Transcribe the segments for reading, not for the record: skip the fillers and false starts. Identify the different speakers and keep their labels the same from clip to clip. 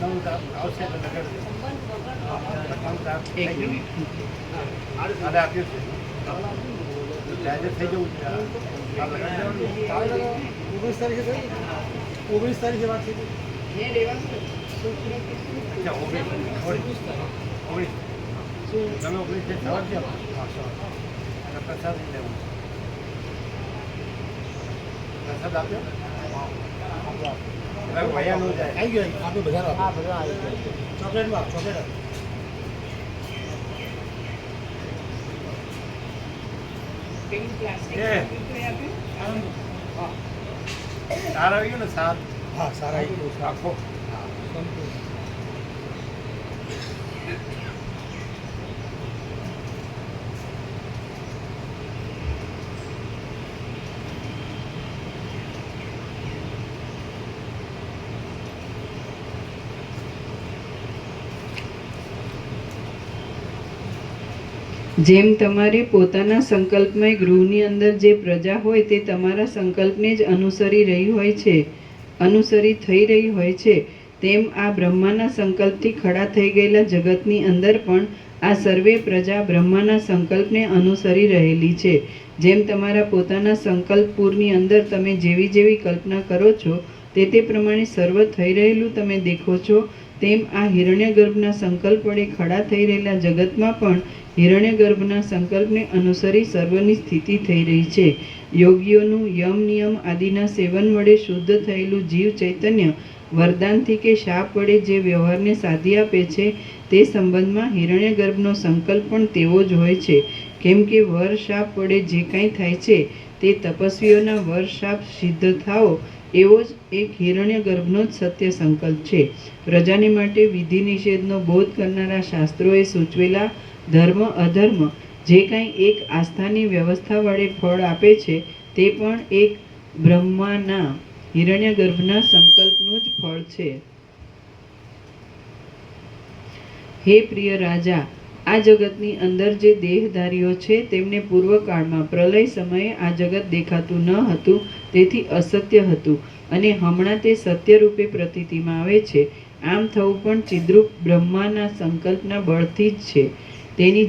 Speaker 1: આવશે
Speaker 2: એક મિનિટ.
Speaker 1: આપ્યું છે જાહેર થઈ જવું છે 19 તારીખે 19 તારીખે વાત થઈ અચ્છા 19 તમે 19 સવાર છે અને પ્રસાદ લેવું પ્રસાદ આપ્યો વયા ન જાય આવી ગયો આપણે બધા આવી ગયો ચોકલેટમાં ચોકલેટ સારા આવી ગયો ને સાત હા સારા આવી ગયો આખો
Speaker 2: જેમ તમારે પોતાના સંકલ્પમય ગૃહની અંદર જે પ્રજા હોય તે તમારા સંકલ્પને જ અનુસરી થઈ રહી હોય છે, તેમ આ બ્રહ્માના સંકલ્પથી ખડા થઈ ગયેલા જગતની અંદર પણ આ સર્વે પ્રજા બ્રહ્માના સંકલ્પને અનુસરી રહેલી છે. જેમ તમારા પોતાના સંકલ્પપુરની અંદર તમે જેવી જેવી કલ્પના કરો છો તે પ્રમાણે સર્વ થઈ રહેલું તમે દેખો છો, તેમ આ હિરણ્યગર્ભના સંકલ્પ વડે ખડા થઈ રહેલા જગતમાં પણ હિરણ્યગર્ભના સંકલ્પને અનુસરી સર્વની સ્થિતિ થઈ રહી છે. યોગીઓનું યમ નિયમ આદિના સેવન વડે શુદ્ધ થયેલું જીવ ચૈતન્ય વરદાનથી કે શાપ વડે જે વ્યવહારને સાધી આપે છે તે સંબંધમાં હિરણ્યગર્ભનો સંકલ્પ પણ તેવો જ હોય છે. કેમ કે વર શાપ વડે જે કાંઈ થાય છે તે તપસ્વીઓના વર શાપ સિદ્ધ થાવો એવો જ એક હિરણ્યગર્ભનો જ સત્ય સંકલ્પ છે. પ્રજાને માટે વિધિ નિષેધનો બોધ કરનારા શાસ્ત્રોએ સૂચવેલા ધર્મ અધર્મ જે કાંઈ એક આસ્થાની વ્યવસ્થા વડે ફળ આપે છે તે પણ એક બ્રહ્માના હિરણ્યગર્ભના સંકલ્પનું જ ફળ છે. હે પ્રિય રાજા, આ જગતની અંદર જે દેહધારીઓ છે તેમને પૂર્વકાળમાં પ્રલય સમયે આ જગત દેખાતું ન હતું, તેથી અસત્ય હતું અને હમણાં તે સત્ય રૂપે પ્રતીતિમાં આવે છે. આમ થવું પણ ચિદ્રૂપ બ્રહ્માના સંકલ્પના બળથી જ છે. તેની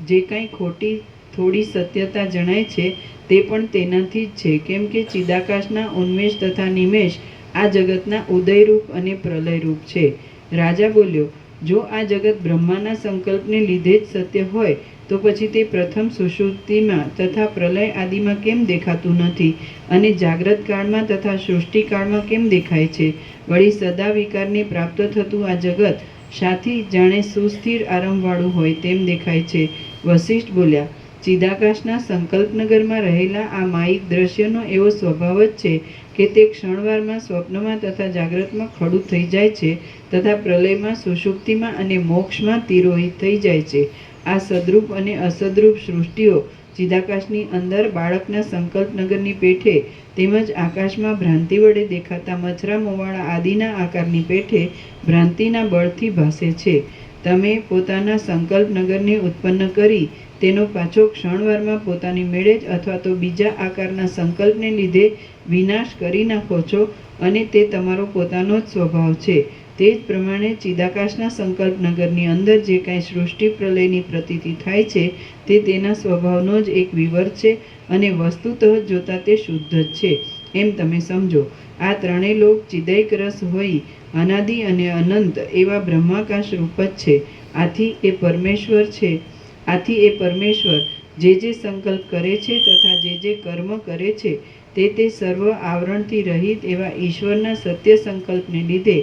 Speaker 2: જે કાંઈ ખોટી થોડી સત્યતા જણાય છે તે પણ તેનાથી જ છે. કેમ કે ચિદાકાશના ઉન્મેષ તથા નિમેષ આ જગતના ઉદયરૂપ અને પ્રલયરૂપ છે. રાજા બોલ્યો, જો આ જગત બ્રહ્માના સંકલ્પને લીધે જ સત્ય હોય તો પછી તે પ્રથમ સુષુપ્તિમાં તથા પ્રલય આદિમાં કેમ દેખાતું નથી અને જાગ્રત કાળમાં તથા સૃષ્ટિકાળમાં કેમ દેખાય છે? વળી સદા વિકારને પ્રાપ્ત થતું આ જગત શાથી જાણે સુસ્થિર આરંભવાળું હોય તેમ દેખાય છે? વશિષ્ઠ બોલ્યા, ચિદાકાશના સંકલ્પનગરમાં રહેલા આ માયિક દ્રશ્યનો એવો સ્વભાવ જ છે કે તે ક્ષણવારમાં સ્વપ્નમાં તથા જાગ્રતમાં ખડું થઈ જાય છે તથા પ્રલયમાં સુષુપ્તિમાં અને મોક્ષમાં તિરોહિત થઈ જાય છે. આ સદ્રૂપ અને અસદ્રૂપ સૃષ્ટિઓ ચિદાકાશની અંદર બાળકના સંકલ્પનગરની પેઠે તેમજ આકાશમાં ભ્રાંતિ વડે દેખાતા મચ્છરા મોવાળા આદિના આકારની પેઠે ભ્રાંતિના બળથી ભાસે છે. તમે પોતાના સંકલ્પનગરને ઉત્પન્ન કરી તેનો પાછો ક્ષણવારમાં પોતાની મેળે જ અથવા તો બીજા આકારના સંકલ્પને લીધે વિનાશ કરી નાખો છો અને તે તમારો પોતાનો જ સ્વભાવ છે. તે જ પ્રમાણે ચિદાકાશના સંકલ્પનગરની અંદર જે કાંઈ સૃષ્ટિ પ્રલયની પ્રતીતિ થાય છે તે તેના સ્વભાવનો જ એક વિવર છે અને વસ્તુતઃ જોતા તે શુદ્ધ જ છે એમ તમે સમજો. આ ત્રણેય લોક ચિદૈક રસ હોય અનાદિ અને અનંત એવા બ્રહ્માકાશ રૂપ જ છે. આથી એ પરમેશ્વર જે સંકલ્પ કરે છે તથા જે કર્મ કરે છે તે સર્વ આવરણથી રહિત એવા ઈશ્વરના સત્ય સંકલ્પને લીધે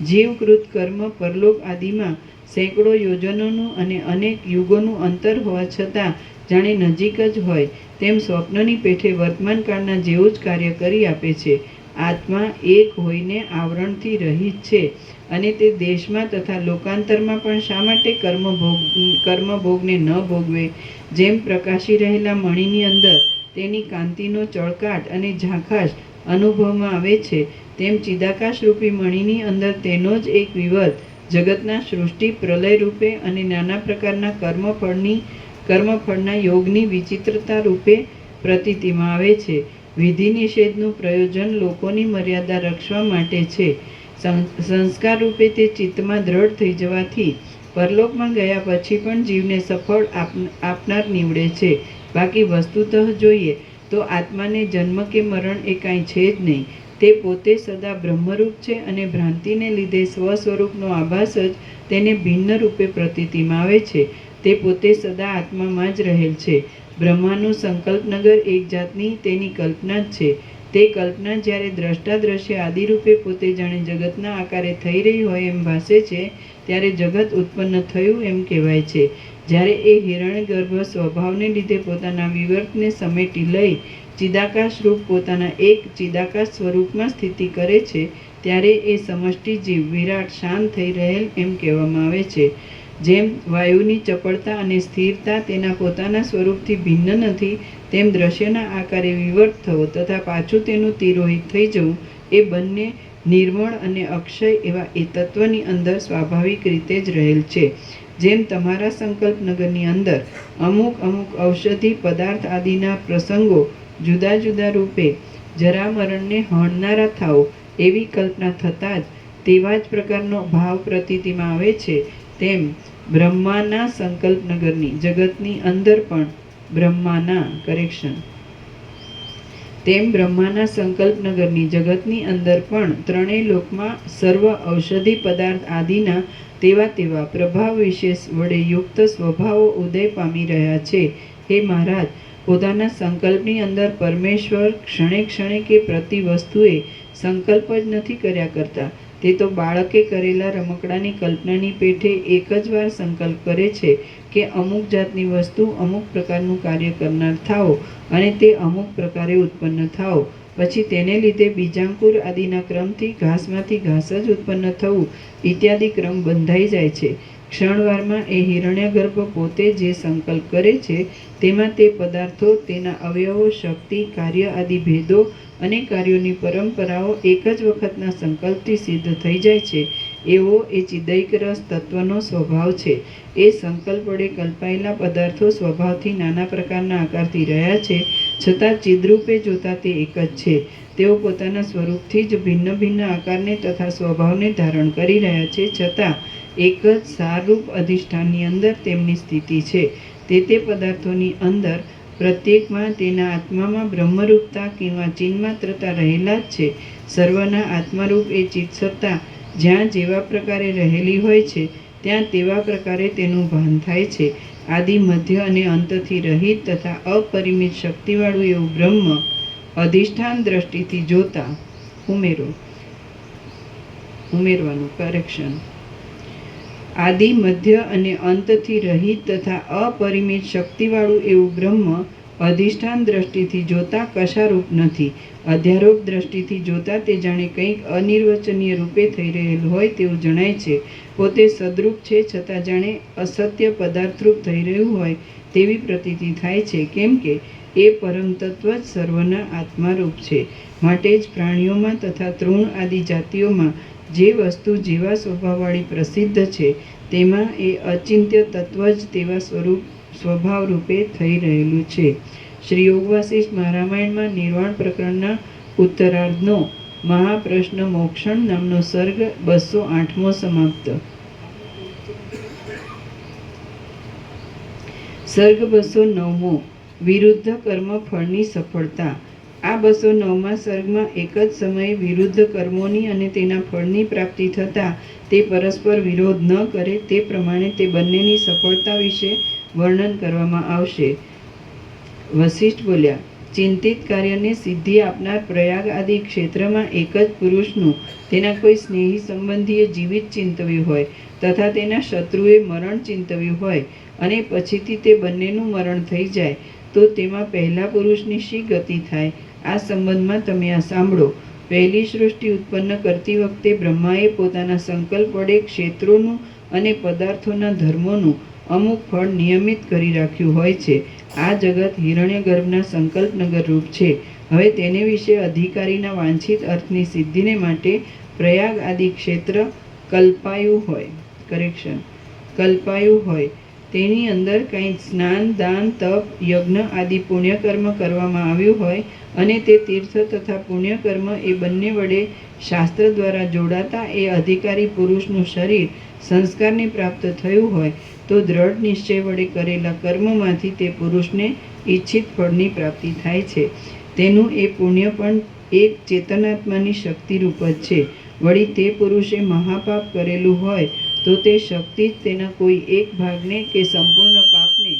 Speaker 2: જીવકૃત કર્મ પરલોક આદિમાં સેંકડો યોજનોનું અને અનેક યુગોનું અંતર હોવા છતાં જાણે નજીક જ હોય તેમ સ્વપ્નની પેઠે વર્તમાન કાળના જેવું જ કાર્ય કરી આપે છે. આત્મા એક હોઈને આવરણથી રહિત છે અને તે દેશમાં તથા લોકાંતરમાં પણ શા માટે કર્મભોગને ન ભોગવે? જેમ પ્રકાશી રહેલા મણીની અંદર તેની કાંતિનો ચળકાટ અને ઝાંખાશ અનુભવમાં આવે છે, તેમ ચિદાકાશ રૂપી મણીની અંદર તેનો જ એક વિવર જગતના સૃષ્ટિ પ્રલય રૂપે અને નાના પ્રકારના કર્મફળના યોગની વિચિત્રતા રૂપે પ્રતીતિમાં આવે છે. વિધિ નિષેધનું પ્રયોજન લોકોની મર્યાદા રક્ષવા માટે છે. સંસ્કાર રૂપે તે ચિત્તમાં દ્રઢ થઈ જવાથી પરલોકમાં ગયા પછી પણ જીવને સફળ આપનાર નીવડે છે. બાકી વસ્તુતઃ જોઈએ તો આત્માને જન્મ કે મરણ એ કાંઈ છે જ નહીં. તે પોતે સદા બ્રહ્મરૂપ છે અને ભ્રાંતિને લીધે સ્વસ્વરૂપનો આભાસ જ તેને ભિન્ન રૂપે પ્રતીતિમાં આવે છે. તે પોતે સદા આત્મામાં જ રહેલ છે. બ્રહ્માનું સંકલ્પનગર એક જાતની તેની કલ્પના જ છે. તે કલ્પના જ્યારે દ્રષ્ટા દ્રશ્ય આદિરૂપે પોતે જાણે જગતના આકારે થઈ રહી હોય એમ ભાસે છે ત્યારે જગત ઉત્પન્ન થયું એમ કહેવાય છે. જ્યારે એ હિરણ્યગર્ભ સ્વભાવને લીધે પોતાના વિવર્તને સમેટી લઈ ચિદાકાશ રૂપ પોતાના એક ચિદાકાશ સ્વરૂપમાં સ્થિતિ કરે છે ત્યારે એ સમષ્ટિ જીવ વિરાટ શાંત થઈ રહેલ એમ કહેવામાં આવે છે. જેમ વાયુની ચપળતા અને સ્થિરતા તેના પોતાના સ્વરૂપથી ભિન્ન નથી, તેમ દ્રશ્યના આકારે વિવર્ત થવો તથા પાછું તેનું તિરોહિત થઈ જવું એ બંને નિર્મળ અને અક્ષય એવા એ તત્વની અંદર સ્વાભાવિક રીતે જ રહેલ છે. જેમ તમારા સંકલ્પનગરની અંદર અમુક અમુક ઔષધિ પદાર્થ આદિના પ્રસંગો જુદા જુદા રૂપે જરા મરણને હણનારા થાઓ એવી કલ્પના થતાં જ તેવા જ પ્રકારનો ભાવ પ્રતીતિમાં આવે છે, તેમ બ્રહ્માના સંકલ્પનગરની જગતની અંદર પણ બ્રહ્માના સંકલ્પનગરની જગતની અંદર પણ ત્રણેય લોકમાં સર્વ ઔષધિ પદાર્થ આદિના તેવા પ્રભાવ વિશેષ વડે યુક્ત સ્વભાવો ઉદય પામી રહ્યા છે. હે મહારાજ, પોતાના સંકલ્પની અંદર પરમેશ્વર ક્ષણે ક્ષણે કે પ્રતિ વસ્તુએ સંકલ્પ જ નથી કર્યા કરતા. તે તો બાળકે કરેલા રમકડાની કલ્પનાની પેઠે એક જ વાર સંકલ્પ કરે છે કે અમુક જાતની વસ્તુ અમુક પ્રકારનું કાર્ય કરનાર થાઓ અને તે અમુક પ્રકારે ઉત્પન્ન થાઓ. પછી તેને લીધે બીજાંકુર આદિના ક્રમથી ઘાસમાંથી ઘાસ જ ઉત્પન્ન થવું ઇત્યાદિ ક્રમ બંધાઈ જાય છે. ક્ષણવારમાં એ હિરણ્યગર્ભ પોતે જે સંકલ્પ કરે છે તેમાં તે પદાર્થો, તેના અવયવો, શક્તિ, કાર્ય આદિ ભેદો અને કાર્યોની પરંપરાઓ એક જ વખતના સંકલ્પથી સિદ્ધ થઈ જાય છે. એવો એ ચિદૈકરસ તત્વનો સ્વભાવ છે. એ સંકલ્પ વડે કલ્પાયેલા પદાર્થો સ્વભાવથી નાના પ્રકારના આકારથી રહ્યા છે, છતાં ચિદરૂપે જોતા તે એક જ છે. તેઓ પોતાના સ્વરૂપથી જ ભિન્ન ભિન્ન આકારને તથા સ્વભાવને ધારણ કરી રહ્યા છે, છતાં એક જ સારરૂપ અધિષ્ઠાનની અંદર તેમની સ્થિતિ છે. તે પદાર્થોની અંદર પ્રત્યેકમાં તેના આત્મામાં બ્રહ્મરૂપતા કિંવા ચિન્માત્રતા રહેલા જ છે. સર્વના આત્મારૂપ એ ચિત્સત્તા જ્યાં જેવા પ્રકારે રહેલી હોય છે ત્યાં તેવા પ્રકારે તેનું ભાન થાય છે. આદિ, મધ્ય અને અંતથી રહિત તથા અપરિમિત શક્તિવાળું એવું બ્રહ્મ અધિષ્ઠાન દ્રષ્ટિથી જોતા ઉમેરવાનું કરેક્શન. આદિ, મધ્ય અને અંતથી રહિત તથા અપરિમિત શક્તિવાળું એવું બ્રહ્મ અધિષ્ઠાન દ્રષ્ટિથી જોતા કશારૂપ નથી. અધ્યારોપ દ્રષ્ટિથી જોતા તે જાણે કંઈક અનિર્વચનીય રૂપે થઈ રહેલું હોય તેવું જણાય છે. પોતે સદરૂપ છે, છતાં જાણે અસત્ય પદાર્થરૂપ થઈ રહ્યું હોય તેવી પ્રતીતિ થાય છે, કેમ કે એ પરમ તત્વ જ સર્વના આત્મારૂપ છે. માટે જ પ્રાણીઓમાં તથા તૃણ આદિ જાતિઓમાં જે વસ્તુ જેવા સ્વભાવવાળી પ્રસિદ્ધ છે તેમાં એ અચિંત્ય તત્વ જ તેવા સ્વભાવ રૂપે થઈ રહેલું છે. શ્રી યોગ વાસિષ્ઠ મહારામાયણમાં નિર્વાણ પ્રકરણના ઉત્તરાર્ધનો મહાપ્રશ્ન મોક્ષણ નામનો સર્ગ 208મો સમાપ્ત. સર્ગ 209મો વિરુદ્ધ કર્મ ફળની સફળતા. આ 209મા સર્ગમાં એક જ સમયે વિરુદ્ધ કર્મોની અને તેના ફળની પ્રાપ્તિ થતાં તે પરસ્પર વિરોધ ન કરે તે પ્રમાણે તે બંનેની સફળતા વિશે વર્ણન કરવામાં આવશે. વશિષ્ઠ બોલ્યા, ચિંતિત કાર્યને સિદ્ધિ આપનાર પ્રયાગ આદિ ક્ષેત્રમાં એક જ પુરુષનું તેના કોઈ સ્નેહી સંબંધીએ જીવિત ચિંતવ્યું હોય તથા તેના શત્રુએ મરણ ચિંતવ્યું હોય અને પછીથી તે બંનેનું મરણ થઈ જાય તો તેમાં પહેલા પુરુષની શી ગતિ થાય? આ સંબંધમાં તમે આ સાંભળો. પહેલી સૃષ્ટિ ઉત્પન્ન કરતી વખતે બ્રહ્માએ પોતાના સંકલ્પ વડે ક્ષેત્રોનું અને પદાર્થોના ધર્મોનું અમુક ફળ નિયમિત કરી રાખ્યું હોય છે. આ જગત હિરણ્યગર્ભના સંકલ્પનગર રૂપ છે. હવે તેને વિશે અધિકારીના વાંછિત અર્થની સિદ્ધિને માટે પ્રયાગ આદિ ક્ષેત્ર કલ્પાયું હોય તેની અંદર કંઈ સ્નાન, દાન, તપ, યજ્ઞ આદિ પુણ્યકર્મ કરવામાં આવ્યું હોય અને તે તીર્થ તથા પુણ્યકર્મ એ બંને વડે શાસ્ત્ર દ્વારા જોડાતા એ અધિકારી પુરુષનું શરીર સંસ્કારને પ્રાપ્ત થયું હોય તો દ્રઢ નિશ્ચય વડે કરેલા કર્મમાંથી તે પુરુષને ઈચ્છિત ફળની પ્રાપ્તિ થાય છે. તેનું એ પુણ્ય પણ એક ચેતનાત્માની શક્તિરૂપ જ છે. વળી તે પુરુષે મહાપાપ કરેલું હોય તો તે શક્તિ જ તેના કોઈ એક ભાગને કે સંપૂર્ણ પાપને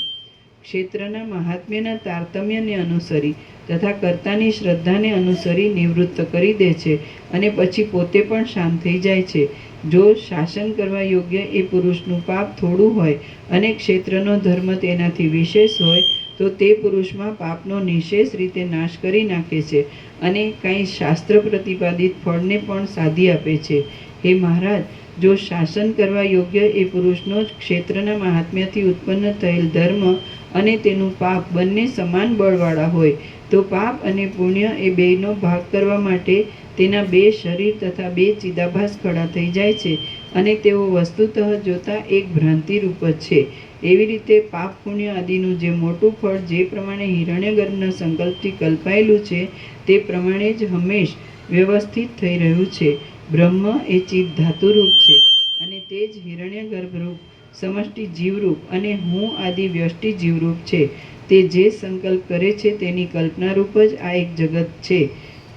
Speaker 2: ક્ષેત્રના મહાત્મ્યના તારતમ્યને અનુસરી તથા કર્તાની શ્રદ્ધાને અનુસરી નિવૃત્ત કરી દે છે અને પછી પોતે પણ શાંત થઈ જાય છે. જો શાસન કરવા યોગ્ય એ પુરુષનું પાપ થોડું હોય અને ક્ષેત્રનો ધર્મ તેનાથી વિશેષ હોય તો તે પુરુષમાં પાપનો નિશેષ રીતે નાશ કરી નાખે છે અને કંઈ શાસ્ત્ર પ્રતિપાદિત ફળને પણ સાધી આપે છે. હે મહારાજ, જો શાસન કરવા યોગ્ય એ પુરુષનો જ ક્ષેત્રના મહાત્મ્યથી ઉત્પન્ન થયેલ ધર્મ અને તેનું પાપ બંને સમાન બળવાળા હોય તો પાપ અને પુણ્ય એ બેયનો ભાગ કરવા માટે તેના બે શરીર તથા બે ચિદાભાસ ખડા થઈ જાય છે અને તેઓ વસ્તુતઃ જોતા એક ભ્રાંતિરૂપ જ છે. એવી રીતે પાપ પુણ્ય આદિનું જે મોટું ફળ જે પ્રમાણે હિરણ્યગર્ભના સંકલ્પથી કલ્પાયેલું છે તે પ્રમાણે જ હંમેશ વ્યવસ્થિત થઈ રહ્યું છે. બ્રહ્મ એ ચિત્ત ધાતુરૂપ છે અને તે જ હિરણ્યગર્ભરૂપ સમષ્ટિ જીવરૂપ અને હું આદિ વ્યષ્ટિ જીવરૂપ છે. તે જે સંકલ્પ કરે છે તેની કલ્પનારૂપ જ આ એક જગત છે.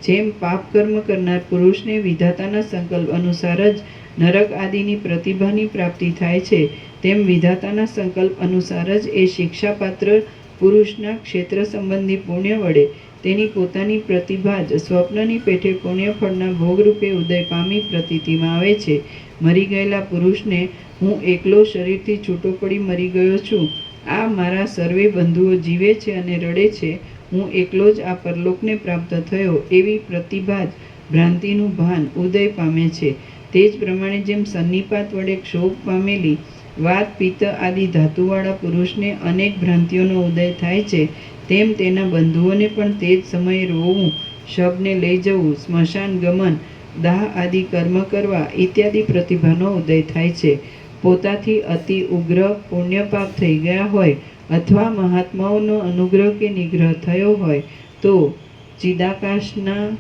Speaker 2: જેમ પાપ કર્મ કરનાર પુરુષને વિધાતાના સંકલ્પ અનુસાર જ નરક આદિની પ્રતિભાની પ્રાપ્તિ થાય છે તેમ વિધાતાના સંકલ્પ અનુસાર જ એ શિક્ષાપાત્ર પુરુષના ક્ષેત્ર સંબંધી પુણ્ય વડે તેની પોતાની પ્રતિભા જ સ્વપ્નની પેઠે પુણ્યફળના ભોગરૂપે ઉદય પામી પ્રતીતિમાં આવે છે. મરી ગયેલા પુરુષને હું એકલો શરીરથી છૂટો પડી મરી ગયો છું, આ મારા સર્વે બંધુઓ જીવે છે અને રડે છે, હું એકલો જ આ પરલોકને પ્રાપ્ત થયો એવી પ્રતિભા જ ભ્રાંતિનું ભાન ઉદય પામે છે. તે જ પ્રમાણે જેમ સન્નિપાત વડે ક્ષોભ પામેલી વાત પિત્ત આદિ ધાતુવાળા પુરુષને અનેક ભ્રાંતિઓનો ઉદય થાય છે તેમ તેના બંધુઓને પણ તે જ સમયે રોવું, શબને લઈ જવું, સ્મશાન ગમન, દાહ આદિ કર્મ કરવા ઇત્યાદિ પ્રતિભાનો ઉદય થાય છે. પોતાથી અતિ ઉગ્ર પુણ્યપાપ થઈ ગયા હોય અથવા મહાત્માઓનો અનુગ્રહ કે નિગ્રહ થયો હોય તો ચિદાકાશના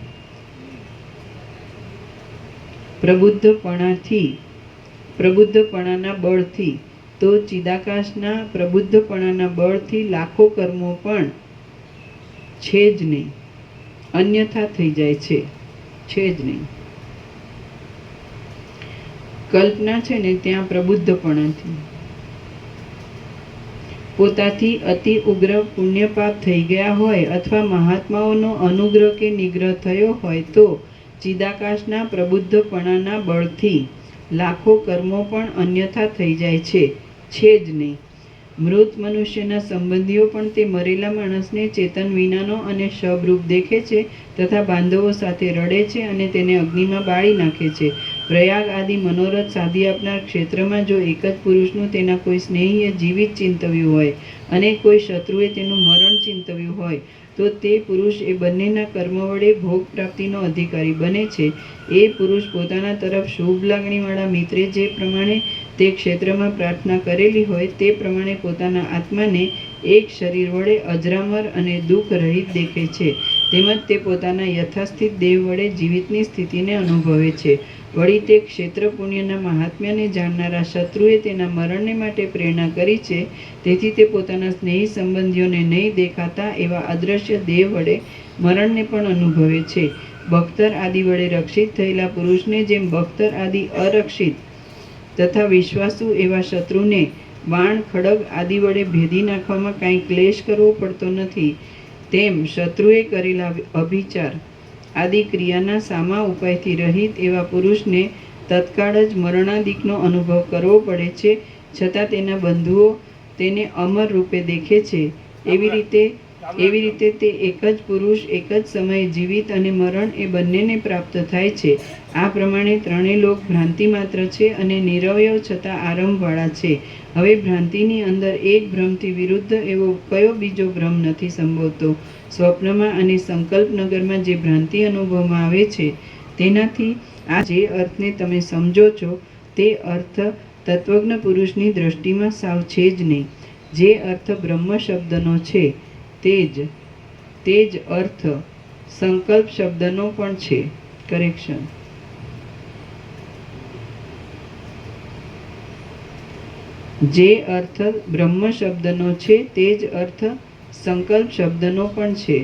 Speaker 2: પ્રબુદ્ધપણાના બળથી લાખો કર્મો પણ છે જ નહીં, અન્યથા થઈ જાય છે જ નહીં. કલ્પના છે ને ત્યાં પ્રબુદ્ધપણાથી પોતાથી અતિ ઉગ્ર પુણ્યપાપ થઈ ગયા હોય અથવા મહાત્માઓનો અનુગ્રહ કે નિગ્રહ થયો હોય તો ચિદાકાશના પ્રબુદ્ધપણાના બળથી લાખો કર્મો પણ અન્યથા થઈ જાય છે જ નહીં. મૃત મનુષ્યના સંબંધીઓ પણ તે મરેલા માણસને ચેતન વિનાનો અને શબરૂપ દેખે છે તથા બાંધવો સાથે રડે છે અને તેને અગ્નિમાં બાળી નાખે છે. પ્રયાગ આદિ મનોરથ સાધી આપનાર ક્ષેત્રમાં જો એક જ પુરુષનું તેના કોઈ સ્નેહીએ જીવિત ચિંતવ્યું હોય અને કોઈ શત્રુએ તેનું મરણ ચિંતવ્યું હોય તો તે પુરુષ એ બંનેના કર્મ વડે ભોગ પ્રાપ્તિનો અધિકારી બને છે. એ પુરુષ પોતાના તરફ શુભ લાગણીવાળા મિત્રે જે પ્રમાણે તે ક્ષેત્રમાં પ્રાર્થના કરેલી હોય તે પ્રમાણે પોતાના આત્માને એક શરીર વડે અજરામર અને દુઃખ રહિત દેખે છે. તેમજ તે પોતાના યથાસ્થિત દેહ વડે જીવિતની સ્થિતિને અનુભવે છે. વળી તે ક્ષેત્ર પુણ્યના મહાત્મ્યને જાણનારા શત્રુએ તેના મરણને માટે પ્રેરણા કરી છે તેથી તે પોતાના સ્નેહી સંબંધીઓને નહીં દેખાતા એવા અદ્રશ્ય દેહ વડે મરણને પણ અનુભવે છે. બખ્તર આદિ વડે રક્ષિત થયેલા પુરુષને જેમ બખ્તર આદિ અરક્ષિત તથા વિશ્વાસુ એવા શત્રુને બાણ, ખડગ આદિ વડે ભેદી નાખવામાં કાંઈ ક્લેશ કરવો પડતો નથી તેમ શત્રુએ કરેલા અભિચાર આદિ ક્રિયાના સામા ઉપાયથી રહિત એવા પુરુષને તત્કાળ જ મરણાદિકનો અનુભવ કરવો પડે છે છતાં તેના બંધુઓ તેને અમર રૂપે દેખે છે. એવી રીતે તે એક જ પુરુષ એક જ સમયે જીવિત અને મરણ એ બંનેને પ્રાપ્ત થાય છે. આ પ્રમાણે ત્રણેય લોક ભ્રાંતિ માત્ર છે અને નિરવયવ છતાં આરંભવાળા છે. હવે ભ્રાંતિની અંદર એક ભ્રમથી વિરુદ્ધ એવો કયો બીજો ભ્રમ નથી સંભવતો? સ્વપ્નમાં અને સંકલ્પનગરમાં જે ભ્રાંતિ અનુભવમાં આવે છે તેનાથી આ જે અર્થને તમે સમજો છો તે અર્થ તત્વજ્ઞ પુરુષની દ્રષ્ટિમાં સાવ છે જ નહીં. જે અર્થ બ્રહ્મ શબ્દનો છે તે જ અર્થ સંકલ્પ શબ્દનો પણ છે. કરેક્શન. જે અર્થ બ્રહ્મ શબ્દનો છે તે જ અર્થ સંકલ્પ શબ્દનો પણ છે,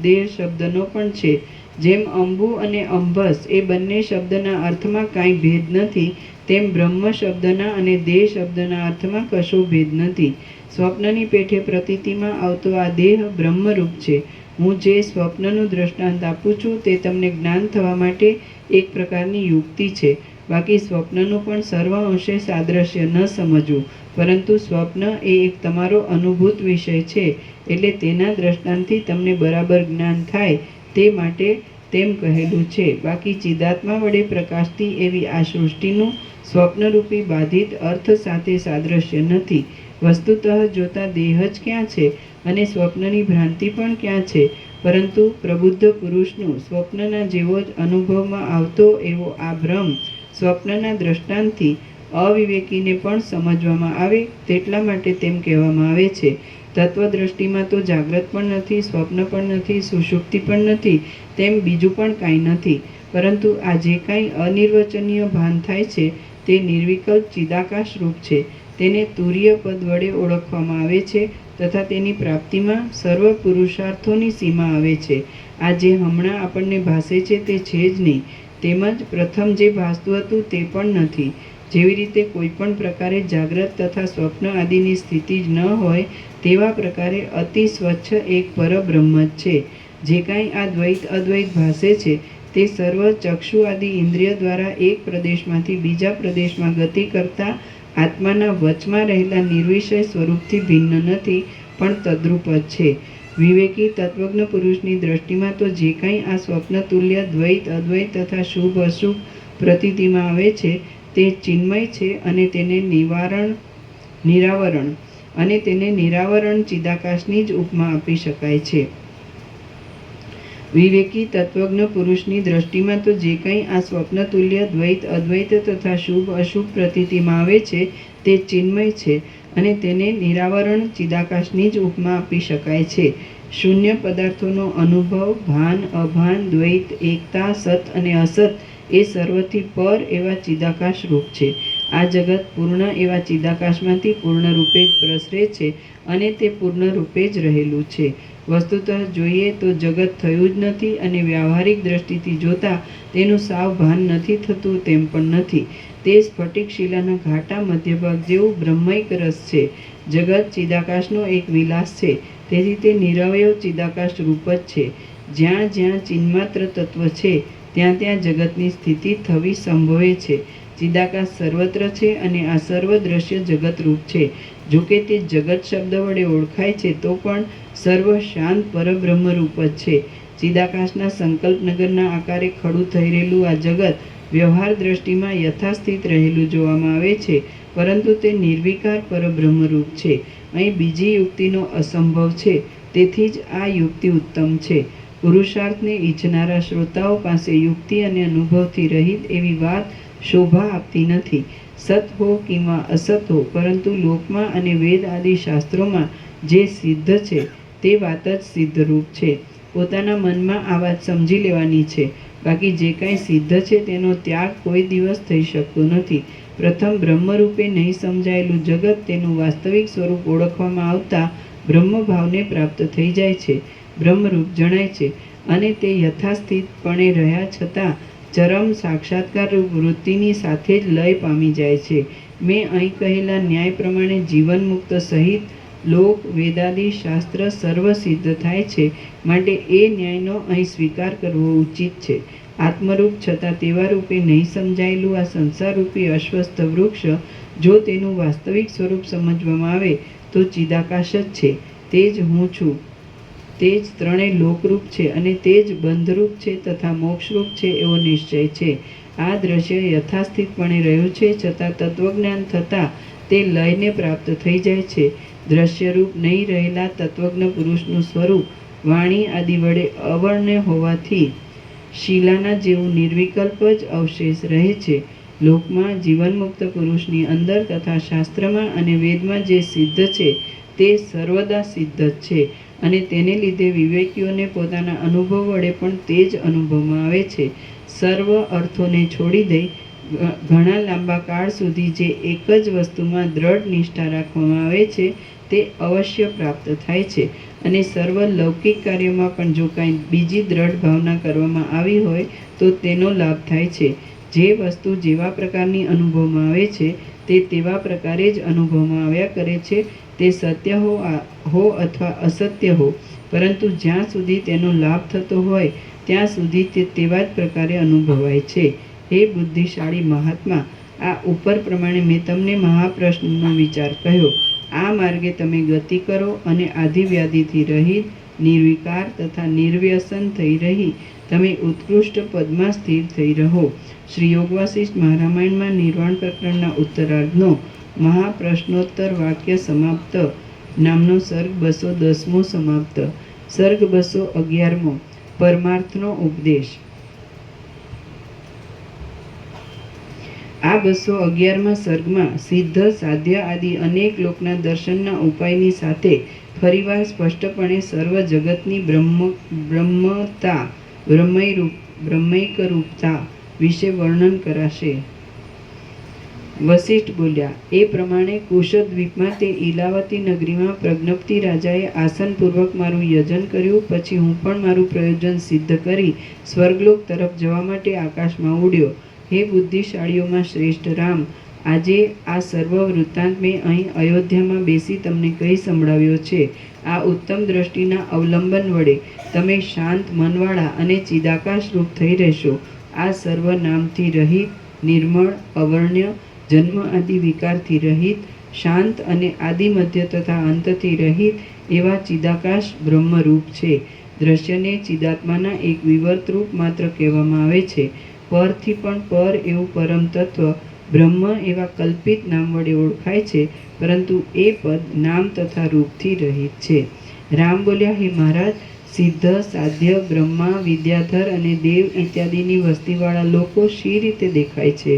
Speaker 2: દેહ શબ્દનો પણ છે. જેમ અંબુ અને અંબસ એ બંને શબ્દના અર્થમાં કાંઈ ભેદ નથી, તેમ બ્રહ્મ શબ્દના અને દેહ શબ્દના અર્થમાં કશો ભેદ નથી. સ્વપ્નની પેઠે પ્રતીતિમાં આવતો આ દેહ બ્રહ્મરૂપ છે. હું જે સ્વપ્નનું દ્રષ્ટાંત આપું છું તે તમને જ્ઞાન થવા માટે એક પ્રકારની યુક્તિ છે. બાકી સ્વપ્નનું પણ સર્વ અંશે સાદ્રશ્ય ન સમજવું, પરંતુ સ્વપ્ન એ એક તમારો અનુભૂત વિષય છે, એટલે તેના દ્રષ્ટાંતથી તમને બરાબર જ્ઞાન થાય તે માટે તેમ કહેલું છે. બાકી ચિદાત્મા વડે પ્રકાશતી એવી આ સૃષ્ટિનું સ્વપ્નરૂપી બાધિત અર્થ સાથે સાદ્રશ્ય નથી. વસ્તુતઃ જોતા દેહ જ ક્યાં છે અને સ્વપ્નની ભ્રાંતિ પણ ક્યાં છે, પરંતુ પ્રબુદ્ધ પુરુષનું સ્વપ્નના જેવો જ અનુભવમાં આવતો એવો આ બ્રહ્મ સ્વપ્નના દ્રષ્ટાંતથી અવિવેકીને પણ સમજવામાં આવે તેટલા માટે તેમ કહેવામાં આવે છે. તત્વદ્રષ્ટિમાં તો જાગ્રત પણ નથી, સ્વપ્ન પણ નથી, સુષુપ્તિ પણ નથી, તેમ બીજું પણ કાંઈ નથી. પરંતુ આ જે કાંઈ અનિર્વચનીય ભાન થાય છે તે નિર્વિકલ્પ ચિદાકાશ રૂપ છે. તેને તુર્ય પદ વડે ઓળખવામાં આવે છે તથા તેની પ્રાપ્તિમાં સર્વ પુરુષાર્થોની સીમા આવે છે. આ જે હમણાં આપણને ભાસે છે તે છે જ નહીં, તેમજ પ્રથમ જે ભાસતું હતું તે પણ નથી. જેવી રીતે કોઈ પણ પ્રકારે જાગ્રત તથા સ્વપ્ન આદિની સ્થિતિ જ ન હોય તેવા પ્રકારે અતિ સ્વચ્છ એક પરબ્રહ્મ જ છે. જે કાંઈ આ દ્વૈત અદ્વૈત ભાસે છે તે સર્વ ચક્ષુ આદિ ઇન્દ્રિય દ્વારા એક પ્રદેશમાંથી બીજા પ્રદેશમાં ગતિ કરતા આત્માના વચમાં રહેલા નિર્વિષય સ્વરૂપથી ભિન્ન નથી, પણ તદ્રૂપ જ છે. વિવેકી તત્વજ્ઞ પુરુષની દ્રષ્ટિમાં તો જે કાંઈ આ સ્વપ્ન તુલ્ય દ્વૈત અદ્વૈત તથા શુભ અશુભ પ્રતીતિમાં આવે છે તે ચિન્મય છે અને તેને નિરાવરણ ચિદાકાશની જ ઉપમા આપી શકાય છે. વિવેકી તત્વજ્ઞ પુરુષની દ્રષ્ટિમાં તો જે કંઈ આ સ્વપ્ન તુલ્ય દ્વૈત અદ્વૈત તથા શુભ અશુભ પ્રતીતિમાં આવે છે તે ચિન્મય છે અને તેને નિરાવરણ ચિદાકાશની જ ઉપમા આપી શકાય છે. શૂન્ય પદાર્થોનો અનુભવ, ભાન અભાન, દ્વૈત, એકતા, સત અને અસત એ સર્વથી પર એવા ચિદાકાશ રૂપ છે. આ જગત પૂર્ણ એવા ચિદાકાશમાંથી પૂર્ણ રૂપે જ પ્રસરે છે અને તે પૂર્ણ રૂપે જ રહેલું છે. વસ્તુતઃ જોઈએ તો જગત થયું જ નથી અને વ્યાવહારિક દ્રષ્ટિથી જોતા તેનું સાવ ભાન નથી થતું તેમ પણ નથી. તે સ્ફટિક શિલાના ઘાટા મધ્યભાગ જેવું બ્રહ્મૈક રસ છે. જગત ચિદાકાશનો એક વિલાસ છે, તેથી તે નિરવયવ ચિદાકાશ રૂપ જ છે. જ્યાં જ્યાં ચિન્માત્ર તત્વ છે ત્યાં ત્યાં જગતની સ્થિતિ થવી સંભવે છે. ચિદાકાશ સર્વત્ર છે અને આ સર્વ દ્રશ્ય જગતરૂપ છે. જોકે તે જગત શબ્દ વડે ઓળખાય છે તો પણ સર્વ શાંત પરબ્રહ્મરૂપ જ છે. ચિદાકાશના સંકલ્પનગરના આકારે ખડું થઈ રહેલું આ જગત વ્યવહાર દ્રષ્ટિમાં યથાસ્થિત રહેલું જોવામાં આવે છે, પરંતુ તે નિર્વિકાર પરબ્રહ્મરૂપ છે. અહીં બીજી યુક્તિનો અસંભવ છે, તેથી જ આ યુક્તિ ઉત્તમ છે. પુરુષાર્થને ઈચ્છનારા શ્રોતાઓ પાસે યુક્તિ અને અનુભવથી રહિત એવી વાત શોભા આપતી નથી. સત હો કિંવા અસત હો, પરંતુ લોકમાં અને વેદ આદિ શાસ્ત્રોમાં જે સિદ્ધ છે તે વાત જ સિદ્ધરૂપ છે. પોતાના મનમાં આ વાત સમજી લેવાની છે. બાકી જે કાંઈ સિદ્ધ છે તેનો ત્યાગ કોઈ દિવસ થઈ શકતો નથી. પ્રથમ બ્રહ્મરૂપે નહીં સમજાયેલું જગત તેનું વાસ્તવિક સ્વરૂપ ઓળખવામાં આવતા બ્રહ્મભાવને પ્રાપ્ત થઈ જાય છે, બ્રહ્મરૂપ જણાય છે અને તે યથાસ્થિતપણે રહ્યા છતાં ચરમ સાક્ષાત્કાર રૂપ વૃત્તિની સાથે જ લય પામી જાય છે. મેં અહીં કહેલા ન્યાય પ્રમાણે જીવન મુક્ત સહિત લોક વેદાદિ શાસ્ત્ર સર્વ સિદ્ધ થાય છે, માટે એ ન્યાયનો અહીં સ્વીકાર કરવો ઉચિત છે. આત્મરૂપ છતાં તેવા રૂપે નહીં સમજાયેલું આ સંસારરૂપી અસ્વસ્થ વૃક્ષ જો તેનું વાસ્તવિક સ્વરૂપ સમજવામાં આવે તો ચિદાકાશ જ છે, તે જ હું છું, તે જ ત્રણેય લોકરૂપ છે અને તે જ બંધરૂપ છે તથા મોક્ષરૂપ છે એવો નિશ્ચય છે. આ દ્રશ્ય યથાસ્થિતપણે રહ્યું છે છતાં તત્વજ્ઞાન થતાં તે લયને પ્રાપ્ત થઈ જાય છે. દ્રશ્યરૂપ નહીં રહેલા તત્વજ્ઞ પુરુષનું સ્વરૂપ વાણી આદિ વડે અવર્ણ્ય હોવાથી શિલાના જેવું નિર્વિકલ્પ જ અવશેષ રહે છે. લોકમાં જીવનમુક્ત પુરુષની અંદર તથા શાસ્ત્રમાં અને વેદમાં જે સિદ્ધ છે તે સર્વદા સિદ્ધ જ છે અને તેને લીધે વિવેકીઓને પોતાના અનુભવ વડે પણ તે જ અનુભવમાં આવે છે. સર્વ અર્થોને છોડી દઈ ઘણા લાંબા કાળ સુધી જે એક જ વસ્તુમાં દ્રઢ નિષ્ઠા રાખવામાં આવે છે તે અવશ્ય પ્રાપ્ત થાય છે અને સર્વ લૌકિક કાર્યોમાં પણ જો કાંઈ બીજી દ્રઢ ભાવના કરવામાં આવી હોય તો તેનો લાભ થાય છે. જે વસ્તુ જેવા પ્રકારની અનુભવમાં આવે છે તે તેવા પ્રકારે જ અનુભવમાં આવ્યા કરે છે, તે સત્ય હો અથવા અસત્ય હો, પરંતુ જ્યાં સુધી તેનો લાભ થતો હોય ત્યાં સુધી તે તેવા જ પ્રકારે અનુભવાય છે. હે બુદ્ધિશાળી મહાત્મા, આ ઉપર પ્રમાણે મેં તમને મહાપ્રશ્નનો વિચાર કહ્યો. આ માર્ગે તમે ગતિ કરો અને આધિવ્યાધિથી રહિત, નિર્વિકાર તથા નિર્વ્યસન થઈ રહી તમે ઉત્કૃષ્ટ પદમાં સ્થિર થઈ રહો. શ્રી યોગ વાસિષ્ઠ મહારામાયણમાં નિર્વાણ પ્રકરણના ઉત્તરાર્ધનો મહાપ્રશ્નોત્તર વાક્ય સમાપ્ત નામનો સર્ગ 210મો સમાપ્ત. સર્ગ 211મો પરમાર્થનો ઉપદેશ. આ 211મા સર્ગમાં સિદ્ધ, સાધ્ય આદિ અનેક લોકના દર્શનના ઉપાયની સાથે ફરીવાર સ્પષ્ટપણે સર્વ જગતની બ્રહ્મૈક રૂપતા વિશે વર્ણન કરાશે. વસિષ્ઠ બોલ્યા, એ પ્રમાણે કુશદ્વીપમાં તે ઈલાવતી નગરીમાં પ્રજ્ઞપ્તિ રાજાએ આસનપૂર્વક મારું યજન કર્યું. પછી હું પણ મારું પ્રયોજન સિદ્ધ કરી સ્વર્ગલોક તરફ જવા માટે આકાશમાં ઉડ્યો. હે બુદ્ધિશાળીઓમાં શ્રેષ્ઠ રામ, આજે આ સર્વ વૃત્તાંત મેં અહીં અયોધ્યામાં બેસી તમને કહી સંભળાવ્યો છે. આ ઉત્તમ દ્રષ્ટિના અવલંબન વડે તમે શાંત મનવાળા અને ચિદાકાશ રૂપ થઈ રહેશો. આ સર્વ નામથી રહિત, નિર્મળ, અવર્ણ્ય, જન્મ આદિ વિકારથી રહિત, શાંત અને આદિ મધ્ય તથા અંતથી રહિત એવા ચિદાકાશ બ્રહ્મરૂપ છે. દ્રશ્યને ચિદાત્માના એક વિવર્ત રૂપ માત્ર કહેવામાં આવે છે. પરથી પણ પર એવું પરમ તત્વ બ્રહ્મ એવા કલ્પિત નામ વડે ઓળખાય છે, પરંતુ એ પદ નામ તથા રૂપથી રહિત છે. રામ બોલ્યા, હે મહારાજ, સિદ્ધ, સાધ્ય, બ્રહ્મા, વિદ્યાધર અને દેવ ઇત્યાદિની વસ્તીવાળા લોકો શી રીતે દેખાય છે?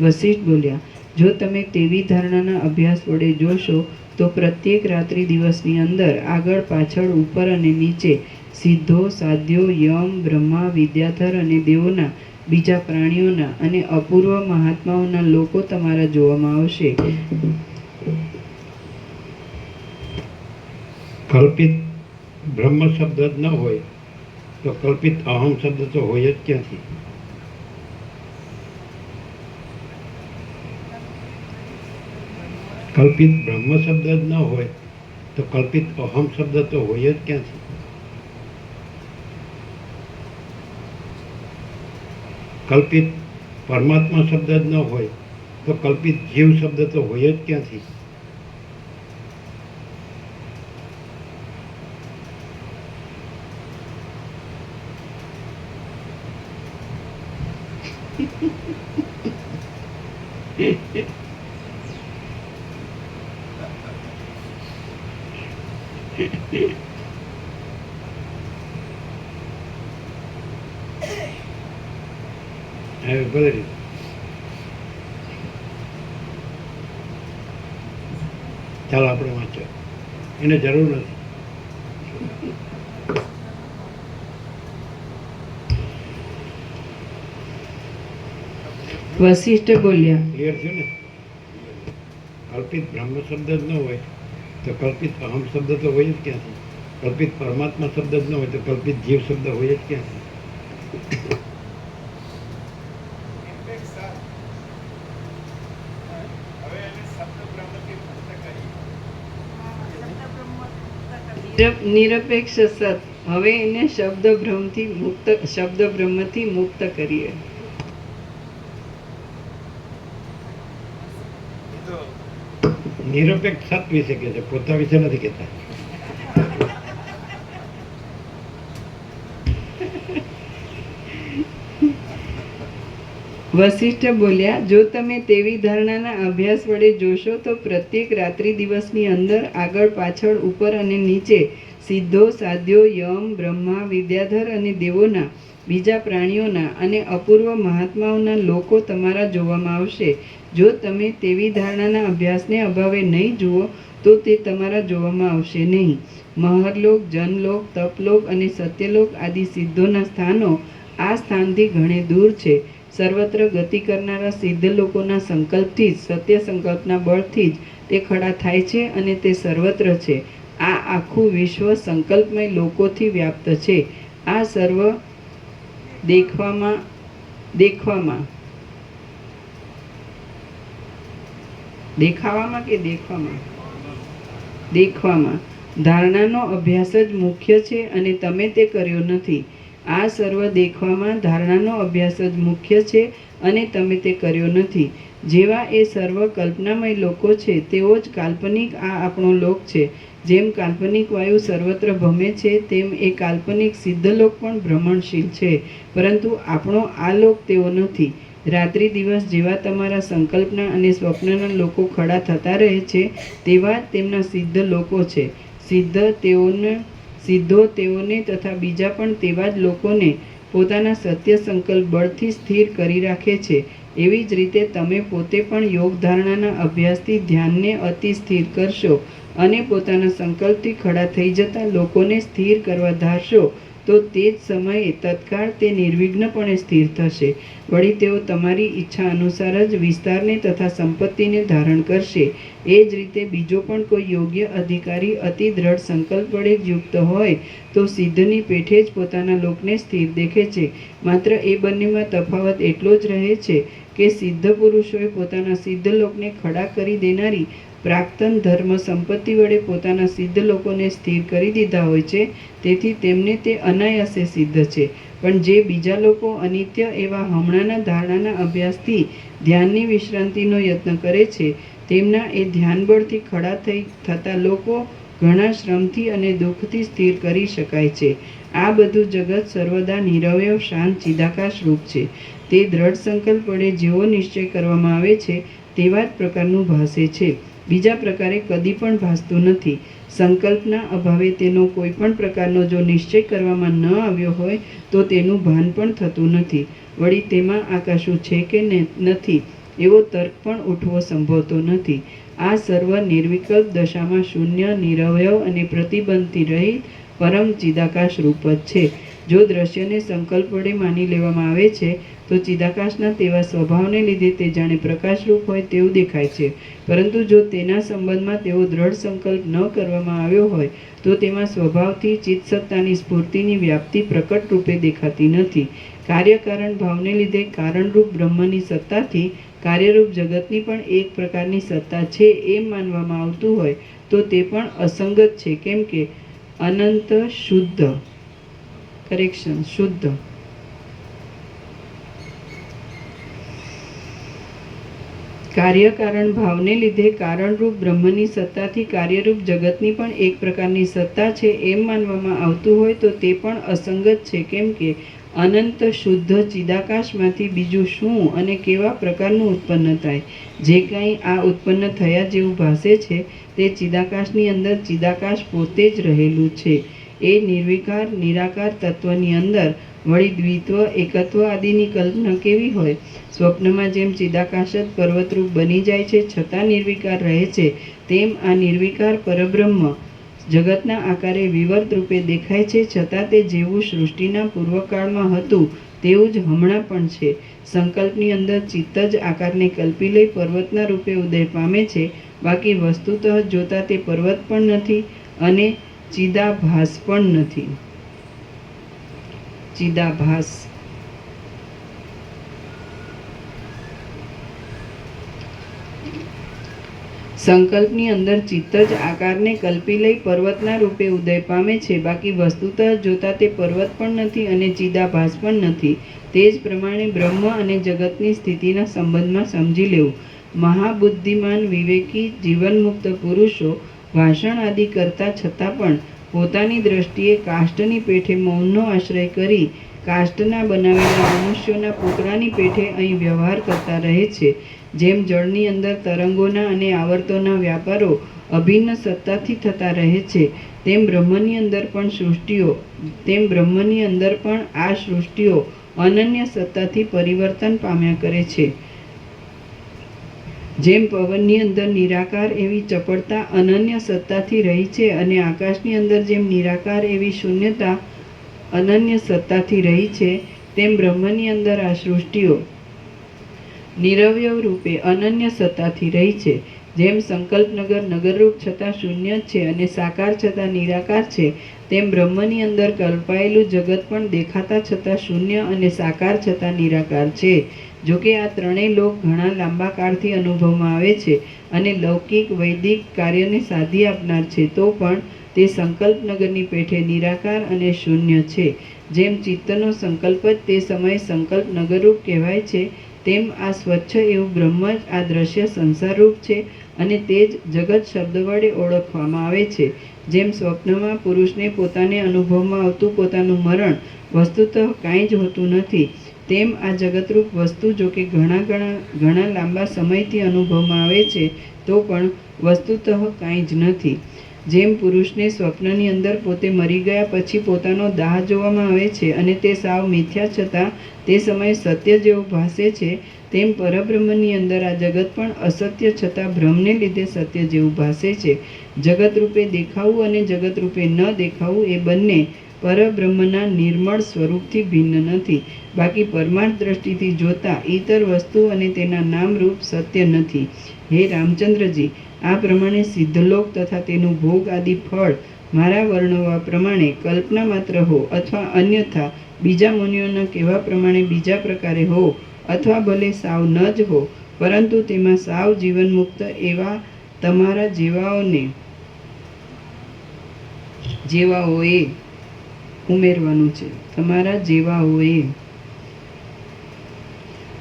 Speaker 2: વસિષ્ઠ બોલ્યા, જો તમે તેવી ધારણાના અભ્યાસ વડે જોશો તો પ્રત્યેક રાત્રિ દિવસની અંદર આગળ પાછળ ઉપર અને નીચે સિદ્ધો, સાધ્યો, યમ, બ્રહ્મા, વિદ્યાધર અને દેવોના, બીજા પ્રાણીઓના અને અપૂર્વ મહાત્માઓના લોકો તમારા જોવામાં આવશે.
Speaker 3: કલ્પિત બ્રહ્મ શબ્દ જ ન હોય તો કલ્પિત અહમ શબ્દ તો હોય જ ક્યાંથી? કલ્પિત બ્રહ્મ શબ્દ જ ન હોય તો કલ્પિત અહમ શબ્દ તો હોય જ ક્યાંથી? કલ્પિત પરમાત્મા શબ્દ જ ન હોય તો કલ્પિત જીવ શબ્દ તો હોય જ ક્યાંથી? હવે ભલે રીતે ચાલો આપણે વાંચો, એને જરૂર નથી.
Speaker 2: વસિષ્ઠ બોલ્યા,
Speaker 3: ક્લિયર છે ને? કલ્પિત બ્રહ્મ શબ્દ જ ન હોય તો કલ્પિત અહમ શબ્દ તો હોય જ ક્યાંથી? કલ્પિત પરમાત્મા શબ્દ જ ન હોય તો કલ્પિત જીવ શબ્દ હોય જ ક્યાંથી?
Speaker 2: નિરપેક્ષ સત. હવે એને શબ્દ બ્રહ્મથી મુક્ત કરીએ.
Speaker 3: નિરપેક્ષ સત વિશે કહે છે, પોતા વિશે નથી કહેતા.
Speaker 2: વશિષ્ઠ બોલ્યા, જો તમે તેવી ધારણાના અભ્યાસ વડે જોશો તો પ્રત્યેક રાત્રિ દિવસની અંદર આગળ પાછળ ઉપર અને નીચે સિદ્ધો, સાધ્યો, યમ, બ્રહ્મા, વિદ્યાધર અને દેવોના, બીજા પ્રાણીઓના અને અપૂર્વ મહાત્માઓના લોકો તમારા જોવામાં આવશે. જો તમે તેવી ધારણાના અભ્યાસને અભાવે નહીં જુઓ તો તે તમારા જોવામાં આવશે નહીં. મહરલોક, જનલોક, તપલોક અને સત્યલોક આદિ સિદ્ધોના સ્થાનો આ સ્થાનથી ઘણે દૂર છે. સર્વત્ર ગતિ કરનારા સિદ્ધ લોકોના સંકલ્પથી જ, સત્ય સંકલ્પના બળથી જ તે ખડા થાય છે અને તે સર્વત્ર છે. આ આખું વિશ્વ સંકલ્પમય લોકોથી વ્યાપ્ત છે. આ સર્વ દેખાવામાં ધારણાનો અભ્યાસ જ મુખ્ય છે અને તમે તે કર્યો નથી. આ સર્વ દેખવામાં ધારણાનો અભ્યાસ જ મુખ્ય છે અને તમે તે કર્યો નથી. જેવા એ સર્વ કલ્પનામય લોકો છે તેવો જ કાલ્પનિક આ આપણો લોક છે. જેમ કાલ્પનિક વાયુ સર્વત્ર ભમે છે તેમ એ કાલ્પનિક સિદ્ધલોક પણ ભ્રમણશીલ છે, પરંતુ આપણો આ લોક તેવો નથી. રાત્રિ દિવસ જેવા તમારા સંકલ્પના અને સ્વપ્નના લોકો ખડા થતા રહે છે તેવા જ તેમના સિદ્ધ લોકો છે. સિદ્ધો તેઓને તથા બીજા પણ તેવા જ લોકોને પોતાના સત્ય સંકલ્પ બળથી સ્થિર કરી રાખે છે. એવી જ રીતે તમે પોતે પણ યોગ ધારણાના અભ્યાસથી ધ્યાનને અતિ સ્થિર કરશો અને પોતાના સંકલ્પથી ખડા થઈ જતા લોકોને સ્થિર કરવા ધારશો તો તે જ સમયે તત્કાળ તે નિર્વિઘ્નપણે સ્થિર થશે. વળી તેઓ તમારી ઈચ્છા અનુસાર જ વિસ્તારને તથા સંપત્તિને ધારણ કરશે. એ જ રીતે બીજો પણ કોઈ યોગ્ય અધિકારી અતિ દ્રઢ સંકલ્પ વડે જ યુક્ત હોય તો સિદ્ધની પેઠે જ પોતાના લોકને સ્થિર દેખે છે. માત્ર એ બંનેમાં તફાવત એટલો જ રહે છે કે સિદ્ધ પુરુષોએ પોતાના સિદ્ધ લોકને ખડા કરી દેનારી પ્રાક્તન ધર્મ સંપત્તિ વડે પોતાના સિદ્ધ લોકોને સ્થિર કરી દીધા હોય છે, તેથી તેમને તે અનાયાસે સિદ્ધ છે. પણ જે બીજા લોકો અનિત્ય એવા હમણાંના ધારણાના અભ્યાસથી ધ્યાનની વિશ્રાંતિનો યત્ન કરે છે, તેમના એ ધ્યાનબળથી ખડા થતા લોકો ઘણા શ્રમથી અને દુઃખથી સ્થિર કરી શકાય છે. આ બધું જગત સર્વદા નિરવયવ શાંત ચિદાકાશ રૂપ છે. તે દ્રઢ સંકલ્પ વડે જેવો નિશ્ચય કરવામાં આવે છે તેવા જ પ્રકારનું ભાસે છે. બીજા પ્રકારે કદી પણ ભાસતું નથી. સંકલ્પના અભાવે તેનો કોઈ પણ પ્રકારનો જો નિશ્ચય કરવામાં ન આવ્યો હોય તો તેનું ભાન પણ થતું નથી. વળી તેમાં આ કશું છે કે નથી એવો તર્ક પણ ઉઠવો સંભવતો નથી. આ સર્વ નિર્વિકલ્પ દશામાં શૂન્ય, નિરવયવ અને પ્રતિબંધથી રહિત પરમ ચિદાકાશ રૂપ જ છે. જો દ્રશ્યને સંકલ્પ વડે માની લેવામાં આવે છે તો ચિદાકાશના તેવા સ્વભાવને લીધે તે જાણે પ્રકાશરૂપ હોય તેવું દેખાય છે. પરંતુ જો તેના સંબંધમાં તેવો દ્રઢ સંકલ્પ ન કરવામાં આવ્યો હોય તો તેમાં સ્વભાવથી ચિત્તસત્તાની સ્ફૂર્તિની વ્યાપ્તિ પ્રકટ રૂપે દેખાતી નથી. કાર્યકારણ ભાવને લીધે કારણરૂપ બ્રહ્મની સત્તાથી કાર્યરૂપ જગતની પણ એક પ્રકારની સત્તા છે એમ માનવામાં આવતું હોય તો તે પણ અસંગત છે. કેમ કે અનંત શુદ્ધ કાર્યકારણ ભાવને લીધે કારણરૂપ બ્રહ્મની સત્તાથી કાર્યરૂપ જગતની પણ એક પ્રકારની સત્તા છે એમ માનવામાં આવતું હોય તો તે પણ અસંગત છે. કેમ કે અનંત શુદ્ધ ચિદાકાશમાંથી બીજું શું અને કેવા પ્રકારનું ઉત્પન્ન થાય? જે કાંઈ આ ઉત્પન્ન થયા જેવું ભાસે છે તે ચિદાકાશની અંદર ચિદાકાશ પોતે જ રહેલું છે. એ નિર્વિકાર નિરાકાર તત્વની અંદર વળી દ્વિત્વ, એકત્વ આદિની કલ્પના કેવી હોય? સ્વપ્નમાં જેમ ચિદાકાશ જ પર્વતરૂપ બની જાય છે છતાં નિર્વિકાર રહે છે, તેમ આ નિર્વિકાર પરબ્રહ્મ જગતના આકારે વિવર્ત રૂપે દેખાય છે, છતાં તે જેવું સૃષ્ટિના પૂર્વકાળમાં હતું તેવું જ હમણાં પણ છે. સંકલ્પની અંદર ચિત્ત જ આકારને કલ્પી લઈ પર્વતના રૂપે ઉદય પામે છે, બાકી વસ્તુતઃ જોતા તે પર્વત પણ નથી અને ચિદાભાસ પણ નથી. ચિદાભાસ સંકલ્પની અંદર ચિત્ત જ આકારને કલ્પી લઈ પર્વતના રૂપે ઉદય પામે છે, બાકી વસ્તુતઃ જોતા તે પર્વત પણ નથી અને ચિદાભાસ પણ નથી. તે જ પ્રમાણે બ્રહ્મ અને જગતની સ્થિતિના સંબંધમાં સમજી લેવું. મહાબુદ્ધિમાન વિવેકી જીવનમુક્ત પુરુષો ભાષણ આદિ કરતા છતાં પણ પોતાની દ્રષ્ટિએ કાષ્ઠની પેઠે મૌનનો આશ્રય કરી કાષ્ઠના બનાવેલા મનુષ્યોના પૂતળાની પેઠે અહીં વ્યવહાર કરતા રહે છે. જેમ જળની અંદર તરંગોના અને આવર્તોના વ્યાપારો અભિન્ન સત્તાથી થતા રહે છે, તેમ બ્રહ્મની અંદર પણ આ સૃષ્ટિઓ અનન્ય સત્તાથી પરિવર્તન પામ્યા કરે છે. જેમ પવનની અંદર નિરાકાર એવી ચપળતા અનન્ય સત્તાથી રહી છે અને આકાશની અંદર જેમ નિરાકાર એવી શૂન્યતા અનન્ય સત્તાથી રહી છે, તેમ બ્રહ્મની અંદર આ સૃષ્ટિઓ નિરવયવ રૂપે અનન્ય સત્તાથી રહી છે. જેમ સંકલ્પનગર નગરરૂપ છતાં શૂન્ય છે અને સાકાર છતાં નિરાકાર છે, તેમ બ્રહ્મની અંદર કલ્પાયેલું જગત પણ દેખાતા છતાં શૂન્ય અને સાકાર છતાં નિરાકાર છે. જોકે આ ત્રણેય લોક ઘણા લાંબા કાળથી અનુભવમાં આવે છે અને લૌકિક વૈદિક કાર્યને સાધી આપનાર છે, તો પણ તે સંકલ્પનગરની પેઠે નિરાકાર અને શૂન્ય છે. જેમ ચિત્તનો સંકલ્પ જ તે સમયે સંકલ્પ નગરરૂપ કહેવાય છે, તેમ આ સ્વચ્છ એવું બ્રહ્મ જ આ દ્રશ્ય સંસારરૂપ છે અને તે જ જગત શબ્દ વડે ઓળખવામાં આવે છે. જેમ સ્વપ્નમાં પુરુષને પોતાને અનુભવમાં આવતું પોતાનું મરણ વસ્તુતઃ કાંઈ જ હોતું નથી, તેમ આ જગતરૂપ વસ્તુ જોકે ઘણા લાંબા સમયથી અનુભવમાં આવે છે, તો પણ વસ્તુતઃ કાંઈ જ નથી. જેમ પુરુષને સ્વપ્નની અંદર પોતે મરી ગયા પછી પોતાનો દાહ જોવામાં આવે છે અને તે સાવ મિથ્યા છતાં તે સમયે સત્ય જેવું ભાસે છે, તેમ પરબ્રહ્મની અંદર આ જગત પણ અસત્ય છતાં ભ્રમને લીધે સત્ય જેવું ભાસે છે. જગતરૂપે દેખાવું અને જગતરૂપે ન દેખાવું એ બંને પરબ્રહ્મના નિર્મળ સ્વરૂપથી ભિન્ન નથી. બાકી પરમાર્થ દ્રષ્ટિથી જોતા ઈતર વસ્તુ અને તેના નામરૂપ સત્ય નથી. હે રામચંદ્રજી, આ પ્રમાણે સિદ્ધલોક તથા તેનું ભોગ આદિ ફળ મારા વર્ણવવા પ્રમાણે કલ્પના માત્ર હો અથવા અન્યથા બીજા મુનિઓના કહેવા પ્રમાણે બીજા પ્રકારે હો અથવા ભલે સાવ ન જ હો, પરંતુ તેમાં સાવ જીવનમુક્ત એવા તમારા જેવાઓએ ઉમેરવાનું છે. તમારા જેવાઓએ.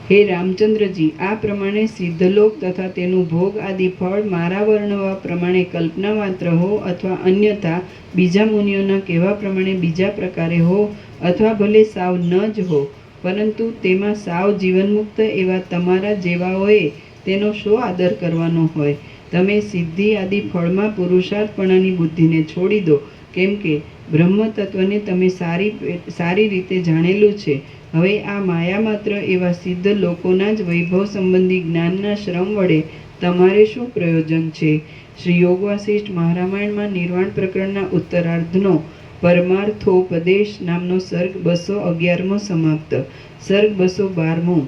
Speaker 2: હે રામચંદ્રજી, આ પ્રમાણે સિદ્ધલોક તથા તેનું ભોગ આદિ ફળ મારા વર્ણવા પ્રમાણે કલ્પના માત્ર હો અથવા અન્યથા બીજા મુનિઓના કહેવા પ્રમાણે બીજા પ્રકારે હો અથવા ભલે સાવ ન જ હો, પરંતુ તેમાં સાવ જીવનમુક્ત એવા તમારા જેવાઓએ તેનો શો આદર કરવાનો હોય? તમે સિદ્ધિ આદિ ફળમાં પુરુષાર્થપણાની બુદ્ધિને છોડી દો, કેમ કે બ્રહ્મ તત્વને તમે સારી રીતે જાણેલું છે. હવે આ માયા માત્ર એવા સિદ્ધ લોકોના જ વૈભવ સંબંધી જ્ઞાનના શ્રમ વડે તમારે શું પ્રયોજન છે? શ્રી યોગ વાસિષ્ઠ મહારામાયણમાં નિર્વાણ પ્રકરણના ઉત્તરાર્ધનો પરમાર્થોપદેશ નામનો સર્ગ 211મો સમાપ્ત. સર્ગ 212મો.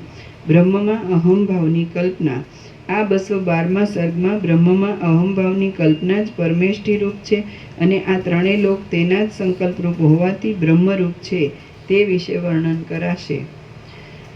Speaker 2: બ્રહ્મમાં અહમભાવની કલ્પના. આ 212મા સર્ગમાં બ્રહ્મમાં અહમભાવની કલ્પના જ પરમેષ્ઠિરૂપ છે અને આ ત્રણેય લોક તેના જ સંકલ્પરૂપ હોવાથી બ્રહ્મરૂપ છે તે વિશે વર્ણન કરાશે.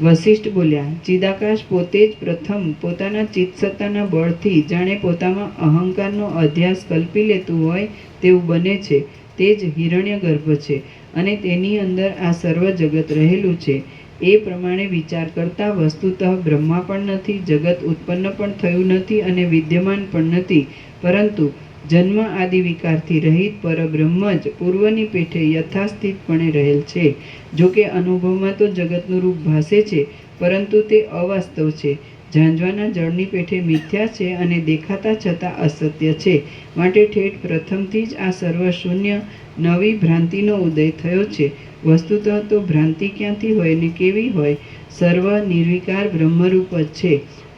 Speaker 2: વસિષ્ઠ બોલ્યા, ચિદાકાશ પોતે જ પ્રથમ પોતાના ચિત્સત્તાના બળથી જાણે પોતામાં અહંકારનો અધ્યાસ કલ્પી લેતું હોય તેવું બને છે. તે જ હિરણ્યગર્ભ છે અને તેની અંદર આ સર્વ જગત રહેલું છે. એ પ્રમાણે વિચાર કરતા વસ્તુતઃ બ્રહ્મા પણ નથી, જગત ઉત્પન્ન પણ થયું નથી અને વિદ્યમાન પણ નથી, પરંતુ જન્મ આદિ વિકારથી રહિત પરબ્રહ્મ જ પૂર્વની પેઠે યથાસ્થિતપણે રહેલ છે. જોકે અનુભવમાં તો જગતનું રૂપ ભાસે છે, પરંતુ તે અવાસ્તવ છે. ઝાંઝવાના જળની પેઠે મિથ્યા છે અને દેખાતા છતાં અસત્ય છે. માટે ઠેઠ પ્રથમથી જ આ સર્વ શૂન્ય નવી ભ્રાંતિનો ઉદય થયો છે. વસ્તુતઃ તો ભ્રાંતિ ક્યાંથી હોય ને કેવી હોય? સર્વ નિર્વિકાર બ્રહ્મરૂપ જ છે.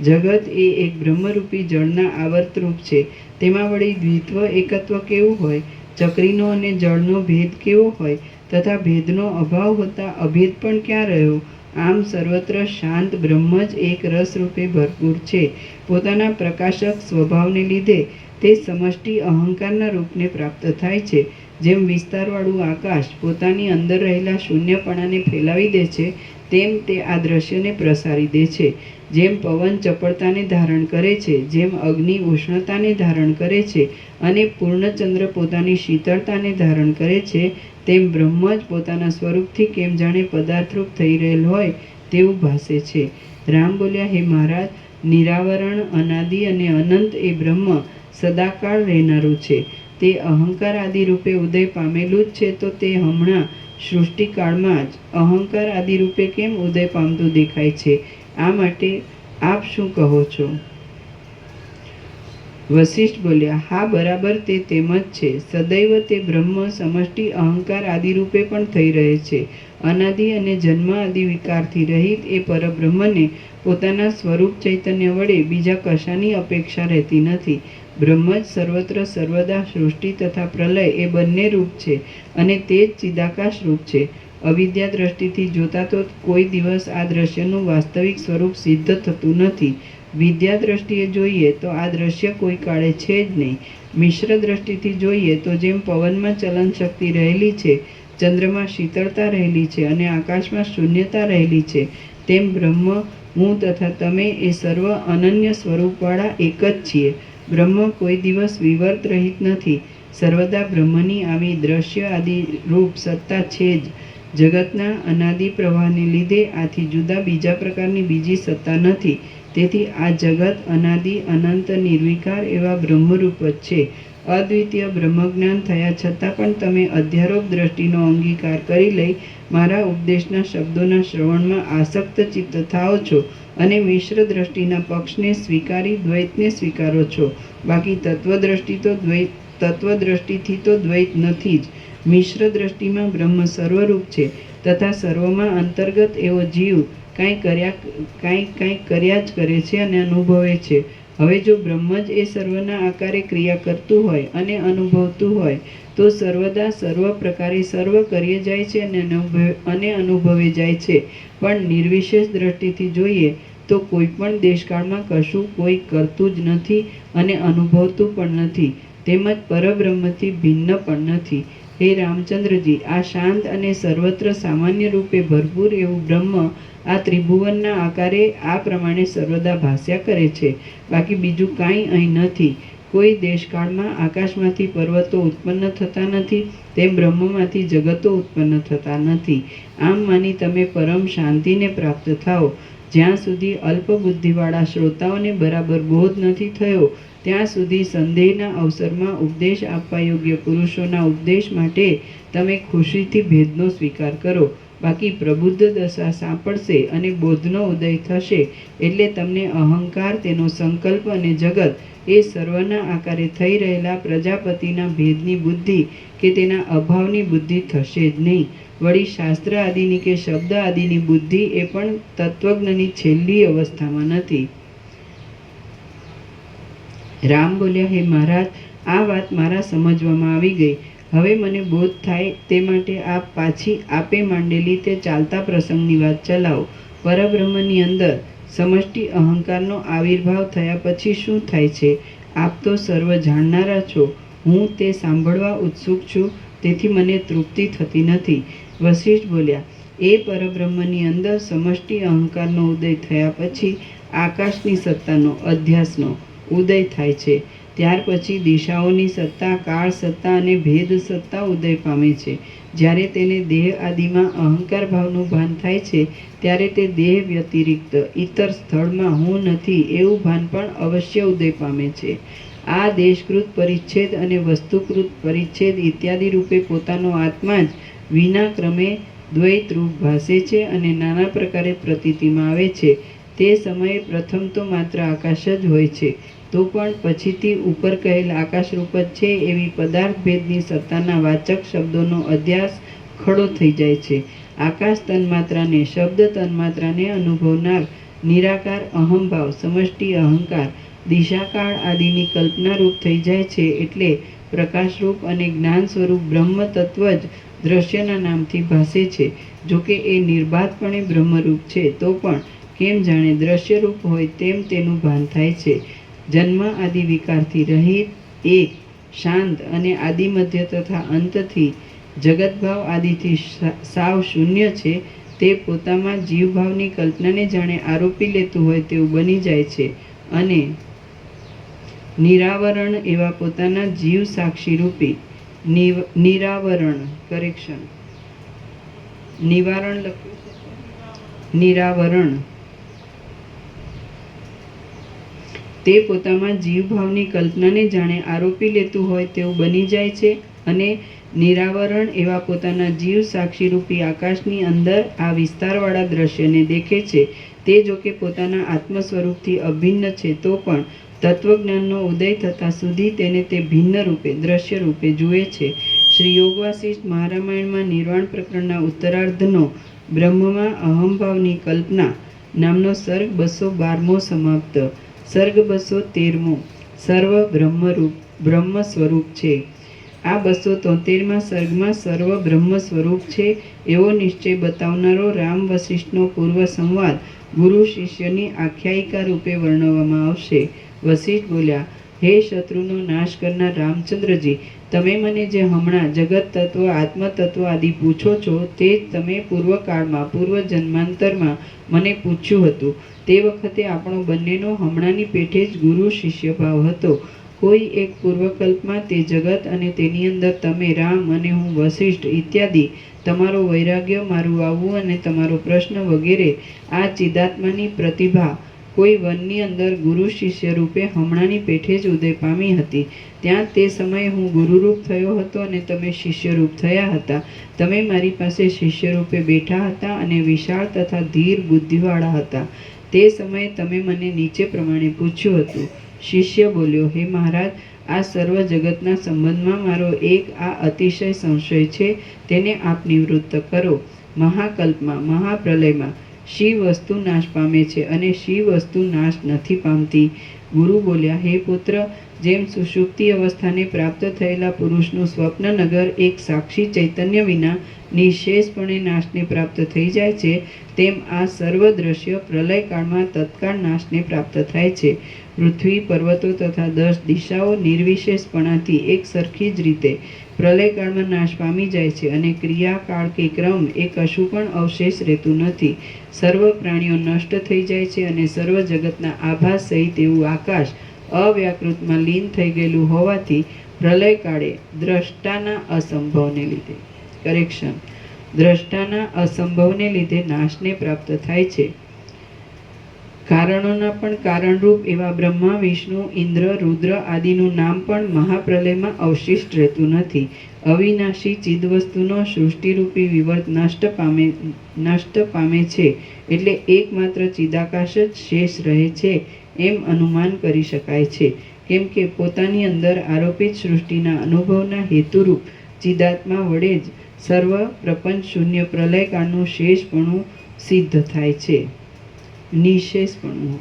Speaker 2: જગત એ એક બ્રહ્મરૂપી જળના આવર્તરૂપ છે. તેમાં વળી દ્વિત્વ એકત્વ કેવું હોય? ચક્રીનો અને જળનો ભેદ કેવો હોય? તથા ભેદનો અભાવ હોતા અભેદ પણ ક્યાં રહ્યો? આમ સર્વત્ર શાંત બ્રહ્મ જ એક રસરૂપે ભરપૂર છે. પોતાના પ્રકાશક સ્વભાવને લીધે તે સમષ્ટિ અહંકારના રૂપને પ્રાપ્ત થાય છે. જેમ વિસ્તારવાળું આકાશ પોતાની અંદર રહેલા શૂન્યપણાને ફેલાવી દે છે, તેમ તે આ દ્રશ્યને પ્રસારી દે છે. જેમ પવન ચપળતાને ધારણ કરે છે, જેમ અગ્નિ ઉષ્ણતાને ધારણ કરે છે અને પૂર્ણચંદ્ર પોતાની શીતળતાને ધારણ કરે છે, તેમ બ્રહ્મ જ પોતાના સ્વરૂપથી કેમ જાણે પદાર્થરૂપ થઈ રહેલ હોય તેવું ભાસે છે. રામ બોલ્યા, હે મહારાજ, નિરાવરણ અનાદિ અને અનંત એ બ્રહ્મ સદાકાળ રહેનારું છે. તે અહંકાર આદિ રૂપે ઉદય પામેલું જ છે, તો તે હમણાં સૃષ્ટિકાળમાં જ અહંકાર આદિ રૂપે કેમ ઉદય પામતું દેખાય છે? આ માટે આપ શું કહો છો? વશિષ્ઠ બોલ્યા, હા, બરાબર, તે તેમ જ છે. સદૈવ તે બ્રહ્મ સમષ્ટિ અહંકાર આદિ રૂપે પણ થઈ રહે છે. અનાદિ અને જન્મ આદિ વિકારથી રહિત એ પરબ્રહ્મને પોતાના સ્વરૂપ ચૈતન્ય વડે બીજા કશાની અપેક્ષા રહેતી નથી. બ્રહ્મ જ સર્વત્ર સર્વદા સૃષ્ટિ તથા પ્રલય એ બંને રૂપ છે, અને તે જ ચિદાકાશ રૂપ છે. અવિદ્યા દ્રષ્ટિથી જોતા તો કોઈ દિવસ આ દ્રશ્યનું વાસ્તવિક સ્વરૂપ સિદ્ધ થતું નથી. વિદ્યા દ્રષ્ટિએ જોઈએ તો આ દ્રશ્ય કોઈ કાળે છે જ નહીં. મિશ્ર દ્રષ્ટિથી જોઈએ તો જેમ પવનમાં ચલન શક્તિ રહેલી છે, ચંદ્રમાં શીતળતા રહેલી છે અને આકાશમાં શૂન્યતા રહેલી છે, તેમ બ્રહ્મ, હું તથા તમે એ સર્વ અનન્ય સ્વરૂપવાળા એક જ છીએ. બ્રહ્મ કોઈ દિવસ વિવર્ત રહિત નથી. સર્વદા બ્રહ્મની આવી દ્રશ્ય આદિ રૂપ સત્તા છે જ. જગતના અનાદિ પ્રવાહને લીધે આથી જુદા બીજા પ્રકારની બીજી સત્તા નથી. તેથી આ જગત અનાદિ અનંત નિર્વિકાર એવા બ્રહ્મરૂપ જ છે. અદ્વિતીય બ્રહ્મજ્ઞાન થયા છતાં પણ તમે અધ્યારોપ દ્રષ્ટિનો અંગીકાર કરી લઈ મારા ઉપદેશના શબ્દોના શ્રવણમાં આસક્ત ચિત્ત થાઓ છો અને મિશ્ર દ્રષ્ટિના પક્ષને સ્વીકારી દ્વૈતને સ્વીકારો છો. બાકી તત્વદ્રષ્ટિથી તો દ્વૈત નથી જ. મિશ્ર દ્રષ્ટિમાં બ્રહ્મ સર્વરૂપ છે તથા સર્વમાં અંતર્ગત એવો જીવ કાંઈ કર્યા જ કરે છે અને અનુભવે છે. હવે જો બ્રહ્મ જ એ સર્વના આકારે ક્રિયા કરતું હોય અને અનુભવતું હોય તો સર્વદા સર્વ પ્રકારે સર્વ કર્યે જાય છે અને અનુભવે જાય છે. પણ નિર્વિશેષ દ્રષ્ટિથી જોઈએ તો કોઈ પણ દેશકાળમાં કશું કોઈ કરતું જ નથી અને અનુભવતું પણ નથી, તેમજ પરબ્રહ્મથી ભિન્ન પણ નથી. હે રામચંદ્રજી, આ શાંત અને સર્વત્ર સામાન્ય રૂપે ભરપૂર એવું બ્રહ્મ આ ત્રિભુવનના આકારે આ પ્રમાણે સર્વદા ભાસ્યા કરે છે. બાકી બીજું કાંઈ અહીં નથી. કોઈ દેશકાળમાં આકાશમાંથી પર્વતો ઉત્પન્ન થતા નથી, તેમ બ્રહ્મમાંથી જગતો ઉત્પન્ન થતા નથી. આમ માની તમે પરમ શાંતિને પ્રાપ્ત થાઓ. જ્યાં સુધી અલ્પ બુદ્ધિવાળા શ્રોતાઓને બરાબર બોધ નથી થયો ત્યાં સુધી સંદેહના અવસરમાં ઉપદેશ આપવા યોગ્ય પુરુષોના ઉપદેશ માટે તમે ખુશીથી ભેદનો સ્વીકાર કરો. બાકી પ્રબુદ્ધ દશા સાંપડશે અને બોધનો ઉદય થશે એટલે તમને અહંકાર, તેનો સંકલ્પ અને જગત એ સર્વના આકારે થઈ રહેલા પ્રજાપતિના ભેદની બુદ્ધિ કે તેના અભાવની બુદ્ધિ થશે જ નહીં. વળી શાસ્ત્ર આદિની કે શબ્દ આદિની બુદ્ધિ એ પણ તત્વજ્ઞની છેલ્લી અવસ્થામાં નથી. રામ બોલ્યા, હે મહારાજ, આ વાત મારા સમજવામાં આવી ગઈ. હવે મને બોધ થાય તે માટે આપ પાછી આપે માંડેલી તે ચાલતા પ્રસંગની વાત ચલાવો. પરબ્રહ્મની અંદર સમષ્ટિ અહંકારનો આવિર્ભાવ થયા પછી શું થાય છે? આપ તો સર્વ જાણનારા છો. હું તે સાંભળવા ઉત્સુક છું, તેથી મને તૃપ્તિ થતી નથી. વશિષ્ઠ બોલ્યા, એ પરબ્રહ્મની અંદર સમષ્ટિ અહંકારનો ઉદય થયા પછી આકાશની સત્તાનો, અધ્યાસનો ઉદય થાય છે. ત્યાર પછી દિશાઓની સત્તા, કાળ સત્તા અને ભેદ સત્તા ઉદય પામે છે. જ્યારે તેને દેહ આદિમાં અહંકાર ભાવનું ભાન થાય છે ત્યારે તે દેહ વ્યતિરિક્ત ઇતર સ્થળમાં હું નથી એવું ભાન પણ અવશ્ય ઉદય પામે છે. આ દેશકૃત પરિચ્છેદ અને વસ્તુકૃત પરિચ્છેદ ઇત્યાદિ રૂપે પોતાનો આત્મા જ વિના ક્રમે દ્વૈત રૂપ ભાસે છે અને નાના પ્રકારે પ્રતીતિમાં આવે છે. તે સમયે પ્રથમ તો માત્ર આકાશ જ હોય છે, તો પણ પછીથી ઉપર કહેલ આકાશરૂપ જ છે એવી પદાર્થ ભેદની સત્તાના વાચક શબ્દોનો અધ્યાસ ખડો થઈ જાય છે. આકાશ તન્માત્રાને, શબ્દ તન્માત્રાને અનુભવનાર નિરાકાર અહંભાવ, સમષ્ટિ અહંકાર, દિશાકાળ આદિની કલ્પનારૂપ થઈ જાય છે. એટલે પ્રકાશરૂપ અને જ્ઞાન સ્વરૂપ બ્રહ્મ તત્વ જ દ્રશ્યના નામથી ભાસે છે. જોકે એ નિર્બાધપણે બ્રહ્મરૂપ છે, તો પણ કેમ જાણે દ્રશ્યરૂપ હોય તેમ તેનું ભાન થાય છે. જન્મ આદિ વિકારથી રહિત, એક, શાંત અને આદિમધ્ય તથા અંતથી, જગતભાવ આદિથી સાવ શૂન્ય છે. તે પોતામાં જીવભાવની કલ્પનાને જાણે આરોપી લેતું હોય તેવું બની જાય છે અને નિરાવરણ એવા પોતાના જીવ સાક્ષીરૂપી નિરાવરણ નિવારણ લખ્યું છે, નિરાવરણ તે પોતામાં જીવભાવની કલ્પનાને જાણે આરોપી લેતું હોય તેવું બની જાય છે અને નિરાવરણ એવા પોતાના જીવ સાક્ષીરૂપી આકાશની અંદર આ વિસ્તારવાળા દ્રશ્યને દેખે છે. તે જોકે પોતાના આત્મ સ્વરૂપથી અભિન્ન છે તો પણ તત્વજ્ઞાનનો ઉદય થતાં સુધી તેને તે ભિન્ન રૂપે દ્રશ્ય રૂપે જુએ છે. શ્રી યોગ વાસિષ્ઠ મહારામાયણમાં નિર્વાણ પ્રકરણના ઉત્તરાર્ધનો બ્રહ્મમાં અહંભાવની કલ્પના નામનો સર્ગ 212મો સમાપ્ત. સર્ગ 213મો સર્વ બ્રહ્મ સ્વરૂપ છે. આ 273મા સર્ગમાં સર્વ બ્રહ્મ સ્વરૂપ છે એવો નિશ્ચય બતાવનારો રામ વસિષ્ઠનો પૂર્વ સંવાદ ગુરુ શિષ્યની આખ્યાયિકા રૂપે વર્ણવવામાં આવશે. વસિષ્ઠ બોલ્યા, હે શત્રુનો નાશ કરનાર રામચંદ્રજી, તમે મને જે હમણાં જગત તત્વ આત્મતત્વ આદિ પૂછો છો તે જ તમે પૂર્વકાળમાં પૂર્વ જન્માંતરમાં મને પૂછ્યું હતું. તે વખતે આપણો બંનેનો હમણાંની પેઠે જ ગુરુ શિષ્ય ભાવ હતો. કોઈ એક પૂર્વકલ્પમાં તે જગત અને તેની અંદર તમે રામ અને હું વસિષ્ઠ ઇત્યાદિ, તમારો વૈરાગ્ય, મારું આવવું અને તમારો પ્રશ્ન વગેરે આ ચિદાત્માની પ્રતિભા કોઈ વનની અંદર ગુરુ શિષ્ય રૂપે હમણાંની પેઠે જ ઉદય પામી હતી. ત્યાં તે સમયે હું ગુરુરૂપ થયો હતો અને તમે શિષ્યરૂપ થયા હતા. તમે મારી પાસે શિષ્ય રૂપે બેઠા હતા અને વિશાળ તથા ધીર બુદ્ધિવાળા હતા. તે સમયે તમે મને નીચે પ્રમાણે પૂછ્યું હતું. શિષ્ય બોલ્યો, હે મહારાજ, આ સર્વ જગતના સંબંધમાં મારો એક આ અતિશય સંશય છે, તેને આપ નિવૃત્ત કરો. મહાકલ્પમાં મહાપ્રલયમાં શી વસ્તુ નાશ પામે છે અને શી વસ્તુ નાશ નથી પામતી? ગુરુ બોલ્યા, હે પુત્ર, જેમ સુષુપ્તિ અવસ્થાને પ્રાપ્ત થયેલા પુરુષનું સ્વપ્નનગર એક સાક્ષી ચૈતન્ય વિના નિઃશેષપણે નાશને પ્રાપ્ત થઈ જાય છે, તેમ આ સર્વ દ્રશ્ય પ્રલયકાળમાં તત્કાળ નાશને પ્રાપ્ત થાય છે. પૃથ્વી, પર્વતો તથા 10 દિશાઓ નિર્વિશેષપણાથી એક સરખી જ રીતે પ્રલયકાળમાં નાશ પામી જાય છે અને ક્રિયા, કાળ કે ક્રમ એ કશું પણ અવશેષ રહેતું નથી. સર્વ પ્રાણીઓ નષ્ટ થઈ જાય છે અને સર્વ જગતના આભાસ સહિત એવું આકાશ અવ્યાકૃતમાં લીન થઈ ગયેલું હોવાથી પ્રલયકાળે દ્રષ્ટાના અસંભવને લીધે દ્રષ્ટાના અસંભવને લીધે નાશને પ્રાપ્ત થાય છે. કારણોના પણ કારણરૂપ એવા બ્રહ્મા, વિષ્ણુ, ઇન્દ્ર, રુદ્ર આદિનું નામ પણ મહાપ્રલયમાં અવશિષ્ટ રહેતું નથી. અવિનાશી ચિદવસ્તુનો સૃષ્ટિરૂપી વિવર્ત નષ્ટ પામે છે એટલે એકમાત્ર ચિદાકાશ જ શેષ રહે છે એમ અનુમાન કરી શકાય છે. કેમ કે પોતાની અંદર આરોપિત સૃષ્ટિના અનુભવના હેતુરૂપ ચિદાત્મા વડે જ સર્વ પ્રપંચ શૂન્ય પ્રલયકાળનું શેષપણું સિદ્ધ થાય છે. નિશેષપણું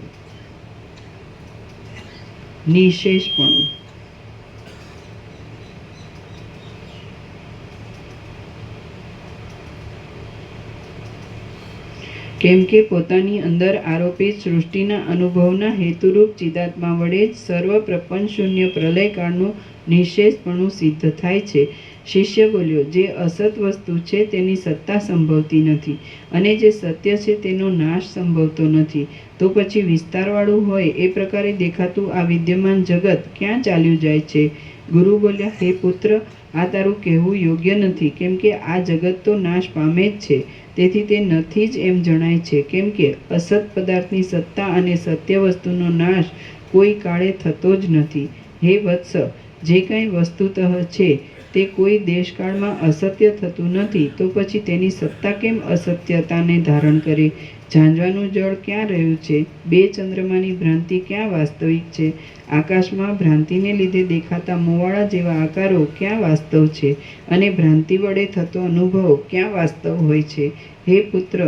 Speaker 2: કેમ કે પોતાની અંદર આરોપિત સૃષ્ટિના અનુભવના હેતુરૂપ ચિદાત્મા વડે જ સર્વ પ્રપંચ શૂન્ય પ્રલયકાળનું નિશેષપણું સિદ્ધ થાય છે. શિષ્ય બોલ્યો, જે અસત વસ્તુ છે તેની સત્તા સંભવતી નથી અને જે સત્ય છે તેનો નાશ સંભવતો નથી, તો પછી વિસ્તારવાળું હોય એ પ્રકારે દેખાતું આ વિદ્યમાન જગત ક્યાં ચાલ્યું જાય છે? ગુરુ બોલ્યા, હે પુત્ર, આ તારું કહેવું યોગ્ય નથી, કેમ કે આ જગત તો નાશ પામે જ છે. તેથી તે નથી જ એમ જણાય છે, કેમ કે અસત પદાર્થની સત્તા અને સત્ય વસ્તુનો નાશ કોઈ કાળે થતો જ નથી. હે વત્સ, જે કાંઈ વસ્તુતઃ છે તે કોઈ દેશકાળમાં અસત્ય થતું નથી, તો પછી તેની સત્તા કેમ અસત્યતાને ધારણ કરે? ઝાંઝવાનું જળ ક્યાં રહ્યું છે? 2 ચંદ્રમાની ભ્રાંતિ ક્યાં વાસ્તવિક છે? આકાશમાં ભ્રાંતિને લીધે દેખાતા મોવાળા જેવા આકારો ક્યાં વાસ્તવ છે? અને ભ્રાંતિ વડે થતો અનુભવ ક્યાં વાસ્તવ હોય છે? હે પુત્ર,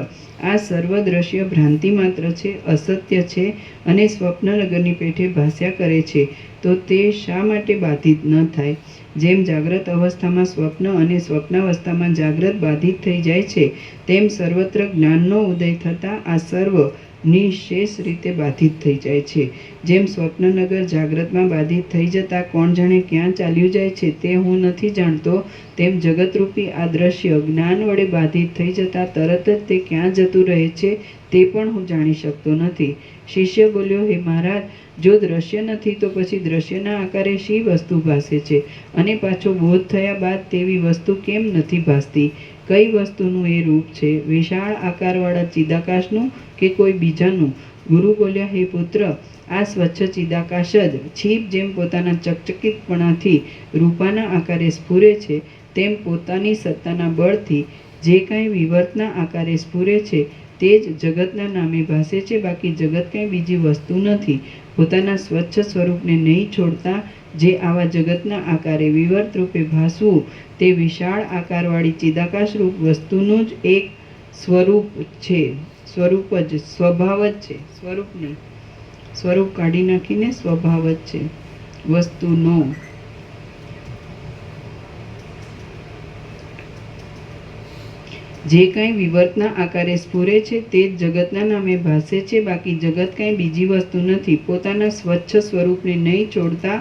Speaker 2: આ સર્વ દ્રશ્ય ભ્રાંતિ માત્ર છે, અસત્ય છે અને સ્વપ્નનગરની પેઠે ભાસ્યા કરે છે, તો તે શા માટે બાધિત ન થાય? જેમ જાગ્રત અવસ્થામાં સ્વપ્ન અને સ્વપ્નાવસ્થામાં જાગ્રત બાધિત થઈ જાય છે, તેમ સર્વત્ર જ્ઞાનનો ઉદય થતાં આ સર્વ નિઃશેષ રીતે બાધિત થઈ જાય છે. જેમ સ્વપ્નનગર જાગ્રતમાં બાધિત થઈ જતાં કોણ જાણે ક્યાં ચાલ્યું જાય છે તે હું નથી જાણતો, તેમ જગતરૂપી આ દ્રશ્ય જ્ઞાન વડે બાધિત થઈ જતાં તરત જ તે ક્યાં જતું રહે છે તે પણ હું જાણી શકતો નથી. શિષ્ય બોલ્યો, હે મહારાજ, જો દ્રશ્ય નથી તો પછી દ્રશ્યના આકારે શી વસ્તુ ભાસે છે અને પાછો બોધ થયા બાદ તેવી વસ્તુ કેમ નથી ભાસતી? કઈ વસ્તુનું એ રૂપ છે? વિશાળ આકારવાળા ચિદાકાશનું કે કોઈ બીજાનું? ગુરુ બોલ્યા, હે પુત્ર, આ સ્વચ્છ ચિદાકાશ જ છીપ જેમ પોતાના ચકચકિતપણાથી રૂપાના આકારે સ્ફુરે છે, તેમ પોતાની સત્તાના બળથી જે કાંઈ વિવર્તના આકારે સ્ફુરે છે તે જ જગતના નામે ભાસે છે, બાકી જગત કાંઈ બીજી વસ્તુ નથી. પોતાના સ્વચ્છ સ્વરૂપને નહીં છોડતા જે આવા જગતના આકારે વિવર્ત રૂપે ભાસવું તે વિશાળ આકારવાળી ચિદાકાશરૂપ વસ્તુનું જ એક સ્વરૂપ છે. સ્વરૂપ જ, સ્વભાવ જ છે. સ્વરૂપ નહીં, સ્વરૂપ કાઢી નાખીને સ્વભાવ જ છે વસ્તુનો. જે કાંઈ વિવર્તના આકારે સ્ફુરે છે તે જ જગતના નામે ભાસે છે, બાકી જગત કાંઈ બીજી વસ્તુ નથી. પોતાના સ્વચ્છ સ્વરૂપને નહીં છોડતા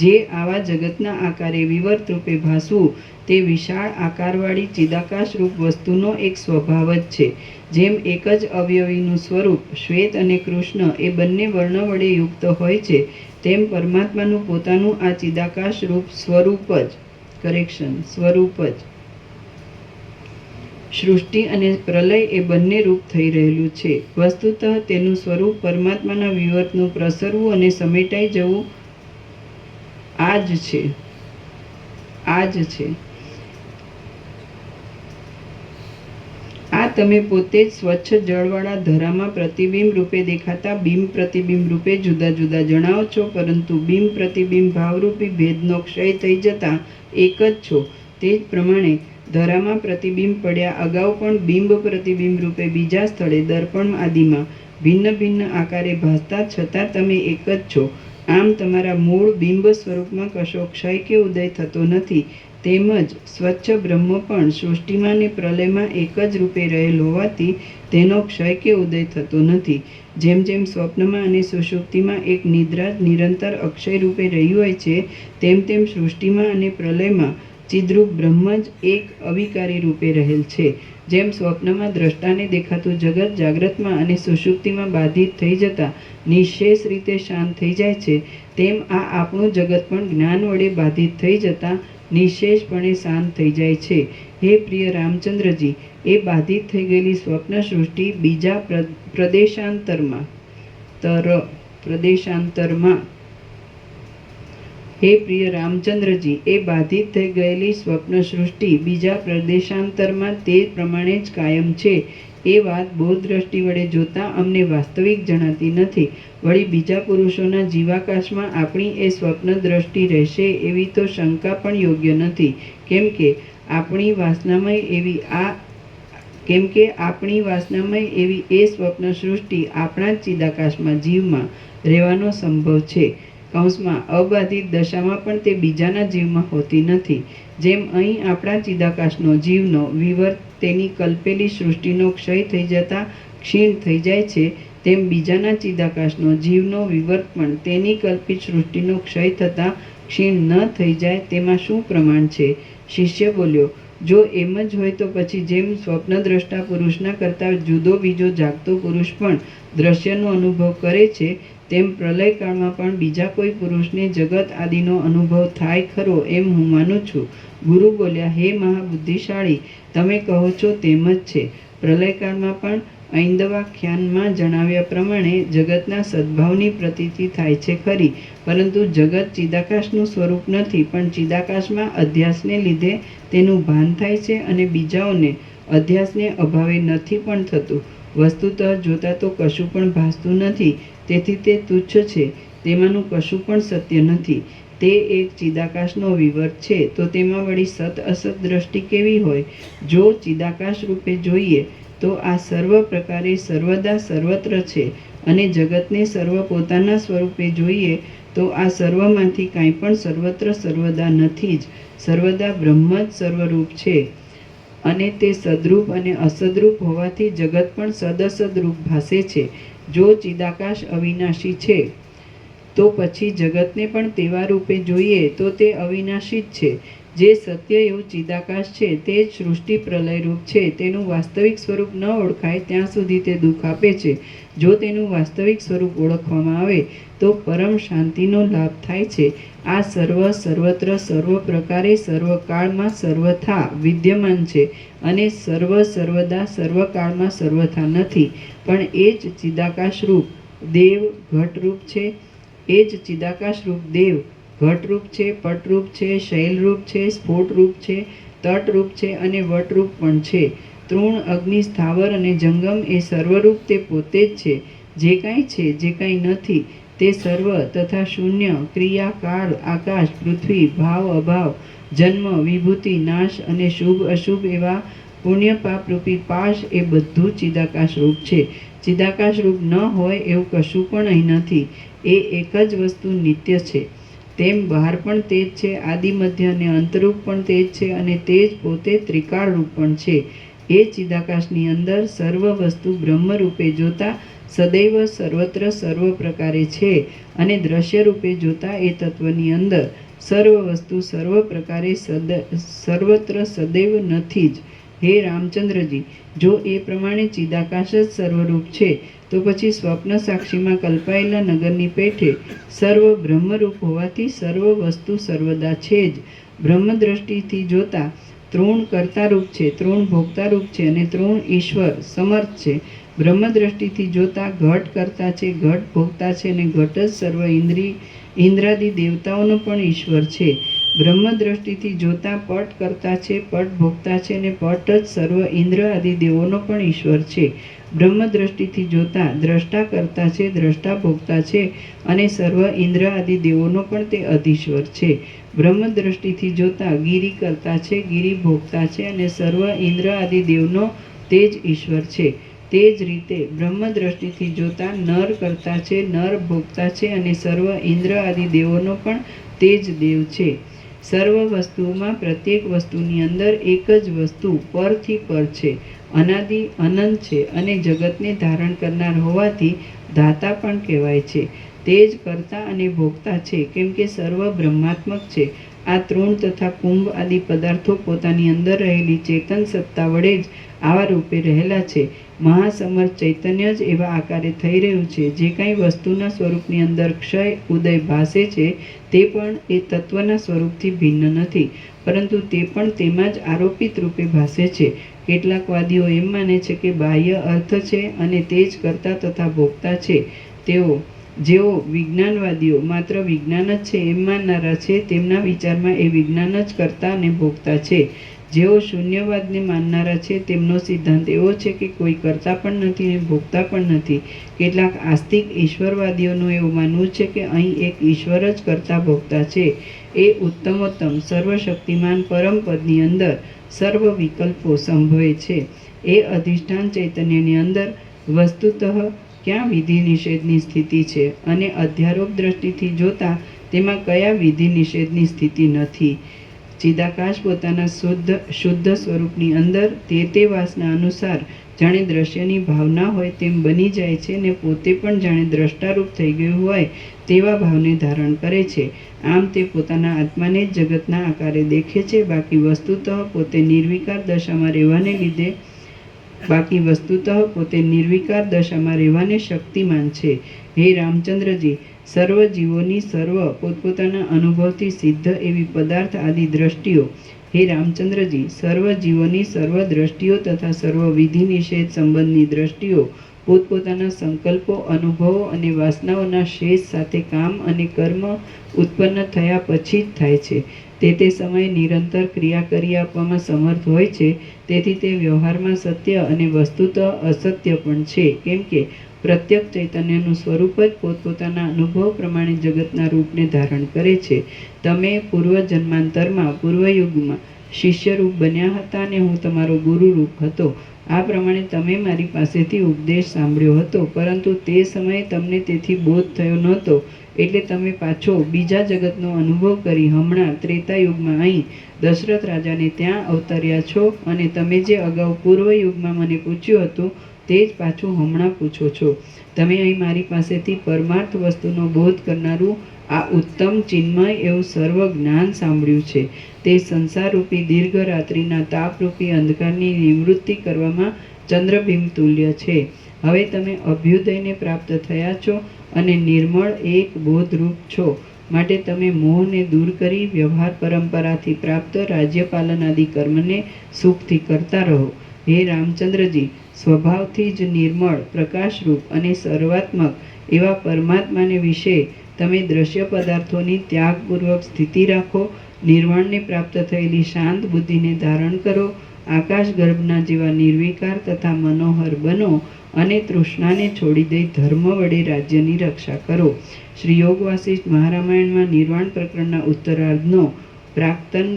Speaker 2: જે આવા જગતના આકારે વિવર્ત રૂપે ભાસવું તે વિશાળ આકારવાળી ચિદાકાશરૂપ વસ્તુનો એક સ્વભાવ જ છે. જેમ એક જ અવયવીનું સ્વરૂપ શ્વેત અને કૃષ્ણ એ બંને વર્ણ વડે યુક્ત હોય છે, તેમ પરમાત્માનું પોતાનું આ ચિદાકાશરૂપ સ્વરૂપ જ સૃષ્ટિ અને પ્રલય એ બંને રૂપ થઈ રહેલું છે. વસ્તુતઃ તેનું સ્વરૂપ પરમાત્માના વિવર્તનું પ્રસરવું અને સમેટાઈ જવું આ જ છે. આ તમે પોતે જ સ્વચ્છ જળવાળા ધરામાં પ્રતિબિંબ રૂપે દેખાતા બિંબ પ્રતિબિંબ રૂપે જુદા જુદા જણાવો છો, પરંતુ બિંબ પ્રતિબિંબ ભાવરૂપી ભેદનો ક્ષય થઈ જતા એક જ છો. તે જ પ્રમાણે ધરામાં પ્રતિબિંબ પડ્યા અગાઉ પણ બિંબ પ્રતિબિંબ રૂપે બીજા સ્થળે દર્પણ આદિમાં ભિન્ન ભિન્ન આકારે ભાસતા છતાં તમે એક જ છો. આમ તમારા મૂળ બિંબ સ્વરૂપમાં કશો ક્ષય કે ઉદય થતો નથી. તેમજ સ્વચ્છ બ્રહ્મ પણ સૃષ્ટિમાં ને પ્રલયમાં એક જ રૂપે રહેલ હોવાથી તેનો ક્ષય કે ઉદય થતો નથી. જેમ જેમ સ્વપ્નમાં અને સુષુપ્તિમાં એક નિદ્રા નિરંતર અક્ષય રૂપે રહી હોય છે, તેમ તેમ સૃષ્ટિમાં અને પ્રલયમાં ચિદ્રૂપ બ્રહ્મ જ એક અવિકારી રૂપે રહેલ છે. જેમ સ્વપ્નમાં દ્રષ્ટાને દેખાતું જગત જાગ્રતમાં અને સુષુપ્તિમાં બાધિત થઈ જતા નિઃશેષ રીતે શાંત થઈ જાય છે, તેમ આ આપણું જગત પણ જ્ઞાન વડે બાધિત થઈ જતા નિઃશેષપણે શાંત થઈ જાય છે. હે પ્રિય રામચંદ્રજી, એ બાધિત થઈ ગયેલી સ્વપ્ન સૃષ્ટિ બીજા પ્રદેશાંતરમાં હે પ્રિય રામચંદ્રજી, એ બાધિત થઈ ગયેલી સ્વપ્ન સૃષ્ટિ બીજા પ્રદેશાંતરમાં તે પ્રમાણે જ કાયમ છે. એ વાત બોધ દ્રષ્ટિ વડે જોતા અમને વાસ્તવિક જણાતી નથી. વળી બીજા પુરુષોના જીવાકાશમાં આપણી એ સ્વપ્ન દ્રષ્ટિ રહેશે એવી તો શંકા પણ યોગ્ય નથી. કેમ કે આપણી વાસનામય એવી એ સ્વપ્ન સૃષ્ટિ આપણા જ ચિદાકાશમાં જીવમાં રહેવાનો સંભવ છે. કૌંસમાં અબાધિત દશામાં પણ તે બીજાના જીવમાં હોતી નથી. જેમ અહીં આપણા ચિદાકાશનો જીવનો વિવર્ત તેની કલ્પેલી સૃષ્ટિનો ક્ષય થઈ જતા ક્ષીણ થઈ જાય છે, તેમ બીજાના ચિદાકાશનો જીવનો વિવર્ત પણ તેની કલ્પિત સૃષ્ટિનો ક્ષય થતાં ક્ષીણ ન થઈ જાય તેમાં શું પ્રમાણ છે? શિષ્ય બોલ્યો, જો એમ જ હોય તો પછી જેમ સ્વપ્નદ્રષ્ટા પુરુષના કરતાં જુદો બીજો જાગતો પુરુષ પણ દ્રશ્યનો અનુભવ કરે છે, તેમ પ્રલયકાળમાં પણ બીજા કોઈ પુરુષને જગત આદિનો અનુભવ થાય ખરો એમ હું માનું છું. ગુરુ બોલ્યા, હે મહાબુદ્ધિશાળી, તમે કહો છો તેમ જ છે. પ્રલયકાળમાં પણ ઐંદવાખ્યાનમાં જણાવ્યા પ્રમાણે જગતના સદ્ભાવની પ્રતીતિ થાય છે ખરી, પરંતુ જગત ચિદાકાશનું સ્વરૂપ નથી, પણ ચિદાકાશમાં અધ્યાસને લીધે તેનું ભાન થાય છે અને બીજાઓને અધ્યાસને અભાવે નથી પણ થતું. વસ્તુતઃ જોતા તો કશું પણ ભાસતું નથી, તેથી તે તુચ્છ છે. તેમાંનું કશું પણ સત્ય નથી. તે એક ચિદાકાશનો વિવર્ત છે, તો તેમાં વળી સત અસત દ્રષ્ટિ કેવી હોય? જો ચિદાકાશ રૂપે જોઈએ તો આ સર્વ પ્રકારે સર્વદા સર્વત્ર છે, અને જગતને સર્વ પોતાના સ્વરૂપે જોઈએ તો આ સર્વમાંથી કાંઈ પણ સર્વત્ર સર્વદા નથી જ. સર્વદા બ્રહ્મ જ સર્વરૂપ છે, અને તે સદરૂપ અને અસદરૂપ હોવાથી જગત પણ સદઅસદરૂપ ભાસે છે. જો ચિદાકાશ અવિનાશી છે તો પછી જગતને પણ તેવા રૂપે જોઈએ તો તે અવિનાશી જ છે. જે સત્ય એવું ચિદાકાશ છે તે જ સૃષ્ટિ પ્રલયરૂપ છે. તેનું વાસ્તવિક સ્વરૂપ ન ઓળખાય ત્યાં સુધી તે દુઃખ આપે છે. જો તેનું વાસ્તવિક સ્વરૂપ ઓળખવામાં આવે તો પરમ શાંતિનો લાભ થાય છે. આ સર્વ સર્વત્ર સર્વ પ્રકારે સર્વકાળમાં સર્વથા વિદ્યમાન છે અને સર્વ સર્વદા સર્વકાળમાં સર્વથા નથી. પણ એ જ ચિદાકાશ રૂપ દેવ ઘટરૂપ છે. એ જ ચિદાકાશ રૂપ દેવ ઘટરૂપ છે, પટરૂપ છે, શૈલરૂપ છે, સ્ફોટરૂપ છે, તટરૂપ છે અને વટરૂપ પણ છે. તૃણ, અગ્નિ, સ્થાવર અને જંગમ એ સર્વરૂપ તે પોતે જ છે. જે કાંઈ છે, જે કાંઈ નથી તે સર્વ તથા શૂન્ય, ક્રિયા, કાળ, આકાશ, પૃથ્વી, ભાવ, અભાવ, જન્મ, વિભૂતિ, નાશ અને શુભ અશુભ એવા પુણ્ય પાપરૂપી પાશ એ બધું ચિદાકાશ રૂપ છે. ચિદાકાશ રૂપ ન હોય એવું કશું પણ અહીં નથી. એ એક જ વસ્તુ નિત્ય છે. તેમ બહાર પણ તે જ છે, આદિ મધ્ય અને અંતરૂપ પણ તે જ છે અને તે જ પોતે ત્રિકાળ રૂપ પણ છે. એ ચિદાકાશની અંદર સર્વ વસ્તુ બ્રહ્મ રૂપે જોતા સદૈવ સર્વત્ર સર્વ પ્રકારે છે અને દ્રશ્ય રૂપે જોતા એ તત્વની અંદર સર્વ વસ્તુ સર્વ પ્રકારે સર્વત્ર સદૈવ નથી જ. હે રામચંદ્રજી, જો એ પ્રમાણે ચિદાકાશ જ સર્વરૂપ છે તો પછી સ્વપ્ન સાક્ષીમાં કલ્પાયેલા નગરની પેઠે સર્વ બ્રહ્મરૂપ હોવાથી સર્વ વસ્તુ સર્વદા છે જ. બ્રહ્મ દ્રષ્ટિથી જોતા તૃણ કર્તારૂપ છે, તૃણ ભોગતારૂપ છે અને તૃણ ઈશ્વર સમર્થ છે. બ્રહ્મ દ્રષ્ટિથી જોતા ઘટ કરતા છે, ઘટ ભોગતા છે અને ઘટ જ સર્વ ઇન્દ્રાદિ દેવતાઓનો પણ ઈશ્વર છે. બ્રહ્મ દ્રષ્ટિથી જોતા પટ કરતા છે, પટ ભોગતા છે અને પટ જ સર્વ ઇન્દ્ર આદિ દેવોનો પણ ઈશ્વર છે. બ્રહ્મ દ્રષ્ટિથી જોતા દ્રષ્ટા કરતા છે, દ્રષ્ટા ભોગતા છે અને સર્વ ઇન્દ્ર આદિ દેવોનો પણ તે અધીશ્વર છે. બ્રહ્મ દ્રષ્ટિથી જોતા ગિરિ કરતા છે, ગિરિ ભોગતા છે અને સર્વ ઇન્દ્ર આદિ દેવનો તે જ ઈશ્વર છે. તે જ રીતે બ્રહ્મ દ્રષ્ટિથી જોતા નર કરતા છે, નર ભોગતા છે અને સર્વ ઇન્દ્ર આદિ દેવોનો પણ તે જ દેવ છે. સર્વ વસ્તુઓમાં પ્રત્યેક વસ્તુની અંદર એક જ વસ્તુ પરથી પર છે, અનાદિ અનંત છે અને જગતને ધારણ કરનાર હોવાથી ધાતા પણ કહેવાય છે. તે જ કરતા અને ભોગતા છે કેમ કે સર્વ બ્રહ્માત્મક છે. આ તૃણ તથા કુંભ આદિ પદાર્થો પોતાની અંદર રહેલી ચેતન સત્તા વડે જ આવા રૂપે રહેલા છે. મહાસમર્થ ચૈતન્ય જ એવા આકારે થઈ રહ્યું છે. જે કાંઈ વસ્તુના સ્વરૂપની અંદર ક્ષય ઉદય ભાસે છે તે પણ એ તત્વના સ્વરૂપથી ભિન્ન નથી, પરંતુ તે પણ તેમાં જ આરોપિત રૂપે ભાસે છે. કેટલાક વાદીઓ એમ માને છે કે બાહ્ય અર્થ છે અને તે જ કરતા તથા ભોગતા છે. જેઓ વિજ્ઞાનવાદીઓ માત્ર વિજ્ઞાન જ છે એમ માનનારા છે, તેમના વિચારમાં એ વિજ્ઞાન જ કરતા અને ભોગતા છે. જેઓ શૂન્યવાદને માનનારા છે તેમનો સિદ્ધાંત એવો છે કે કોઈ કરતા પણ નથી અને ભોગતા પણ નથી. કેટલાક આસ્તિક ઈશ્વરવાદીઓનું એવું માનવું છે કે અહીં એક ઈશ્વર જ કરતા ભોગતા છે. એ ઉત્તમોત્તમ સર્વશક્તિમાન પરમપદની અંદર સર્વ વિકલ્પો સંભવે છે. એ અધિષ્ઠાન ચૈતન્યની અંદર વસ્તુતઃ ક્યાં વિધિ નિષેધની સ્થિતિ છે અને અધ્યારોપ દ્રષ્ટિથી જોતા તેમાં કયા વિધિ નિષેધની સ્થિતિ નથી. ચિદાકાશ પોતાના શુદ્ધ સ્વરૂપની અંદર તે વાસના અનુસાર જાણે દ્રશ્યની ભાવના હોય તેમ બની જાય છે ને પોતે પણ જાણે દ્રષ્ટારૂપ થઈ ગયું હોય તેવા ભાવને ધારણ કરે છે. આમ તે પોતાના આત્માને જ જગતના આકારે દેખે છે. બાકી વસ્તુતઃ પોતે નિર્વિકાર દશામાં રહેવાને શક્તિમાન છે. હે રામચંદ્રજી, સર્વ જીવોની સર્વ પોતપોતાના અનુભવથી સિદ્ધ એવી પદાર્થ આદિ દ્રષ્ટિઓ હે રામચંદ્રજી, સર્વ જીવોની સર્વ દ્રષ્ટિઓ તથા સર્વ વિધિ નિષેધ સંબંધની દ્રષ્ટિઓ પોતપોતાના સંકલ્પો, અનુભવો અને વાસનાઓના શેષ સાથે કામ અને કર્મ ઉત્પન્ન થયા પછી જ થાય છે. તે સમયે નિરંતર ક્રિયા કરી આપવામાં સમર્થ હોય છે. તેથી તે વ્યવહારમાં સત્ય અને વસ્તુતઃ અસત્ય પણ છે. કેમ કે પ્રત્યેક ચૈતન્યનું સ્વરૂપ જ પોતપોતાના અનુભવ પ્રમાણે જગતના રૂપને ધારણ કરે છે. તમે પૂર્વ જન્માંતરમાં પૂર્વયુગમાં શિષ્યરૂપ બન્યા હતા અને હું તમારો ગુરુરૂપ હતો. આ પ્રમાણે તમે મારી પાસેથી ઉપદેશ સાંભળ્યો હતો, પરંતુ તે સમયે તમને તેથી બોધ થયો નહોતો. એટલે તમે પાછો બીજા જગતનો અનુભવ કરી હમણાં ત્રેતાયુગમાં અહીં દશરથ રાજાને ત્યાં અવતર્યા છો અને તમે જે અગાઉ પૂર્વયુગમાં મને પૂછ્યું હતું તે જ પાછું હમણાં પૂછો છો. તમે અહીં મારી પાસેથી પરમાર્થ વસ્તુનો બોધ કરનારું આ ઉત્તમ ચિન્મય એવું સર્વ જ્ઞાન સાંભળ્યું છે. તે સંસારરૂપી દીર્ઘ રાત્રિના તાપરૂપી અંધકારની નિવૃત્તિ કરવામાં ચંદ્રબિંબ તુલ્ય છે. હવે તમે અભ્યુદયને પ્રાપ્ત થયા છો અને નિર્મળ એક બોધરૂપ છો. માટે તમે મોહને દૂર કરી વ્યવહાર પરંપરાથી પ્રાપ્ત રાજ્યપાલન આદિ કર્મને સુખથી કરતા રહો. હે રામચંદ્રજી, સ્વભાવથી જ નિર્મળ, પ્રકાશરૂપ અને સર્વાત્મક એવા પરમાત્માને વિશે તમે દ્રશ્ય પદાર્થોની ત્યાગપૂર્વક સ્થિતિ રાખો. નિર્વાણને પ્રાપ્ત થયેલી શાંત બુદ્ધિને ધારણ કરો. આકાશ ગર્ભના જેવા નિર્વિકાર તથા મનોહર બનો અને તૃષ્ણાને છોડી દઈ ધર્મ વડે રાજ્યની રક્ષા કરો. શ્રી યોગ વાસિષ્ઠ મહારામાયણમાં નિર્વાણ પ્રકરણના ઉત્તરાર્ધનો પ્રાક્તન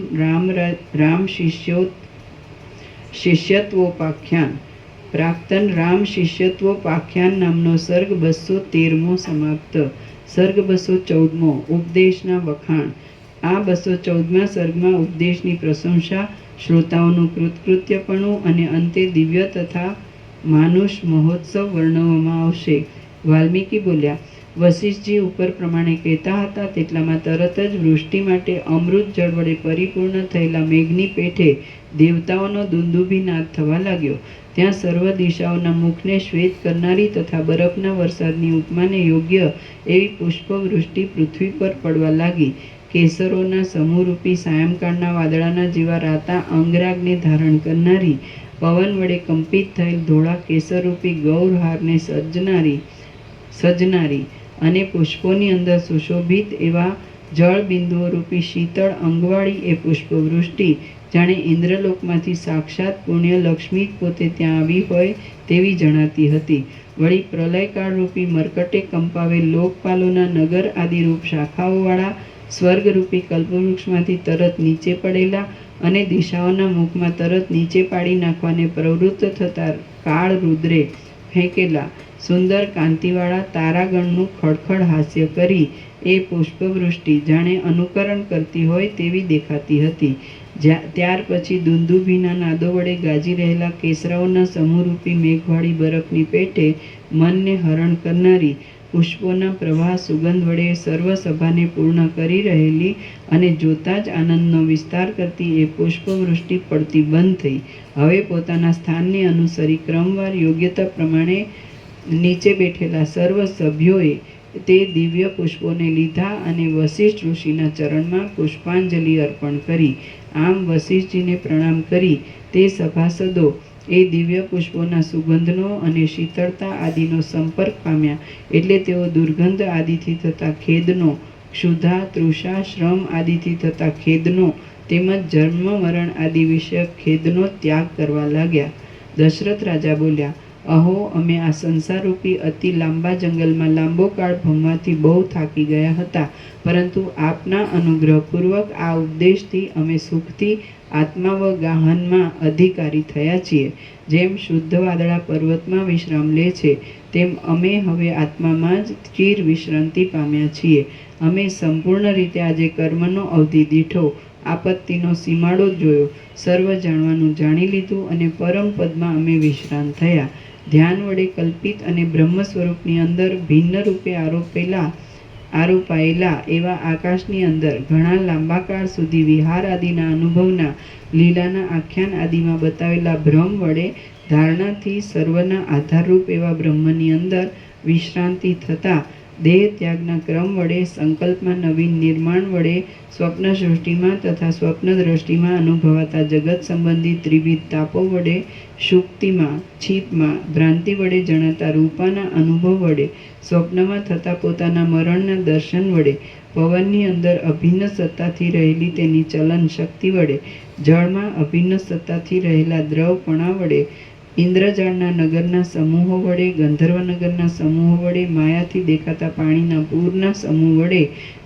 Speaker 2: રામ શિષ્યત્વોપાખ્યાન નામનો સર્ગ 213મો સમાપ્ત. સર્ગ 214મો ઉપદેશના વખાણ. આ 214મા સર્ગમાં ઉપદેશની પ્રશંસા, શ્રોતાઓનું કૃતકૃત્યપણું અને અંતે દિવ્ય તથા માનુષ મહોત્સવ વર્ણવવામાં આવશે. વાલ્મીકી બોલ્યા, વશિષ્ઠજી ઉપર પ્રમાણે કહેતા હતા તેટલામાં તરત જ વૃષ્ટિ માટે અમૃત જળ વડે પરિપૂર્ણ થયેલા મેઘની પેઠે દેવતાઓનો દુંદુભીનાદ થવા લાગ્યો. ત્યાં સર્વ દિશાઓના મુખને શ્વેત કરનારી તથા બરફના વરસાદની ઉપમાને યોગ્ય એવી પુષ્પવૃષ્ટિ પૃથ્વી પર પડવા લાગી. કેસરોના સમૂહરૂપી સાયંકાળના વાદળાના જેવા રાતા અંગરાગને ધારણ કરનારી, પવન વડે કંપિત થયેલ ધોળા કેસરરૂપી ગૌરહારને સજનારી અને પુષ્પોની અંદર સુશોભિત એવા જળ બિંદુઓરૂપી શીતળ અંગવાળી એ પુષ્પવૃષ્ટિ જાણે ઇન્દ્રલોકમાંથી સાક્ષાત પુણ્યલક્ષ્મી પોતે ત્યાં આવી હોય તેવી જણાતી હતી. વળી પ્રલયકાળરૂપી મરકટે કંપાવેલ લોકપાલોના નગર આદિરૂપ શાખાઓવાળા સ્વર્ગરૂપી કલ્પવૃક્ષમાંથી તરત નીચે પડેલા અને દિશાઓના મુખમાં તરત નીચે પાડી નાખવાને પ્રવૃત્ત થતા કાળ રુદ્રે ફેંકેલા સુંદર કાંતિવાળા તારાગણનું ખડખડ હાસ્ય કરી એ પુષ્પવૃષ્ટિ જાણે અનુકરણ કરતી હોય તેવી દેખાતી હતી. ત્યાર પછી દુંદુભીના નાદો વડે ગાજી રહેલા કેસરાઓના સમૂહરૂપી મેઘવાળી બરફની પેઠે મનને હરણ કરનારી, પુષ્પોના પ્રવાહ સુગંધ વડે સર્વ સભાને પૂર્ણ કરી રહેલી અને જોતા જ આનંદનો વિસ્તાર કરતી એ પુષ્પવૃષ્ટિ પડતી બંધ થઈ. હવે પોતાના સ્થાનને અનુસરી ક્રમવાર યોગ્યતા પ્રમાણે નીચે બેઠેલા સર્વ સભ્યોએ તે દિવ્ય પુષ્પોને લીધા અને વશિષ્ઠ ઋષિના ચરણમાં પુષ્પાંજલિ અર્પણ કરી. આમ વશિષ્ઠજીને પ્રણામ કરી તે સભાસદો એ દિવ્ય પુષ્પોના સુગંધનો અને શીતળતા આદિનો સંપર્ક પામ્યા. એટલે તેઓ દુર્ગંધ આદિથી થતા ખેદનો, ક્ષુધા, તૃષા, શ્રમ આદિથી થતા ખેદનો તેમજ જન્મ મરણ આદિ વિષયક ખેદનો ત્યાગ કરવા લાગ્યા. દશરથ રાજા બોલ્યા, અહો, અમે આ સંસારરૂપી અતિ લાંબા જંગલમાં લાંબો કાળ ભમવાથી બહુ થાકી ગયા હતા, પરંતુ આપના અનુગ્રહપૂર્વક આ ઉપદેશથી અમે સુખથી આત્માવગાહનમાં અધિકારી થયા છીએ. જેમ શુદ્ધ વાદળા પર્વતમાં વિશ્રામ લે છે તેમ અમે હવે આત્મામાં જ ચિર વિશ્રાંતિ પામ્યા છીએ. અમે સંપૂર્ણ રીતે આજે કર્મનો અવધિ દીઠો આપત્તિનો સીમાડો જોયો, સર્વ જાણવાનું જાણી લીધું અને પરમ પદમાં અમે વિશ્રાંત થયા. ધ્યાન વડે કલ્પિત અને બ્રહ્મ સ્વરૂપની અંદર ભિન્ન રૂપે આરોપાયેલા એવા આકાશની અંદર ઘણા લાંબા કાળ સુધી વિહાર આદિના અનુભવના લીલાના આખ્યાન આદિમાં બતાવેલા ભ્રમ વડે ધારણાથી સર્વના આધારરૂપ એવા બ્રહ્મની અંદર વિશ્રાંતિ થતા દેહ ત્યાગના ક્રમ વડે સંકલ્પમાં નવીન નિર્માણ વડે સ્વપ્ન સૃષ્ટિમાં તથા સ્વપ્ન દ્રષ્ટિમાં અનુભવાતા જગત સંબંધી ત્રિવિધ તાપો વડે શુક્તિમાં, છીપમાં, ભ્રાંતિ વડે જણાતા રૂપાના અનુભવ વડે સ્વપ્નમાં થતા પોતાના મરણના દર્શન વડે પવનની અંદર અભિન્ન સત્તાથી રહેલી તેની ચલન શક્તિ વડે જળમાં અભિન્ન સત્તાથી રહેલા દ્રવપણા વડે ઇન્દ્રજાળના નગરના સમૂહો વડે ગંધર્વનગરના સમૂહો વડે માયાથી દેખાતા પાણીના પૂરના સમૂહ વડે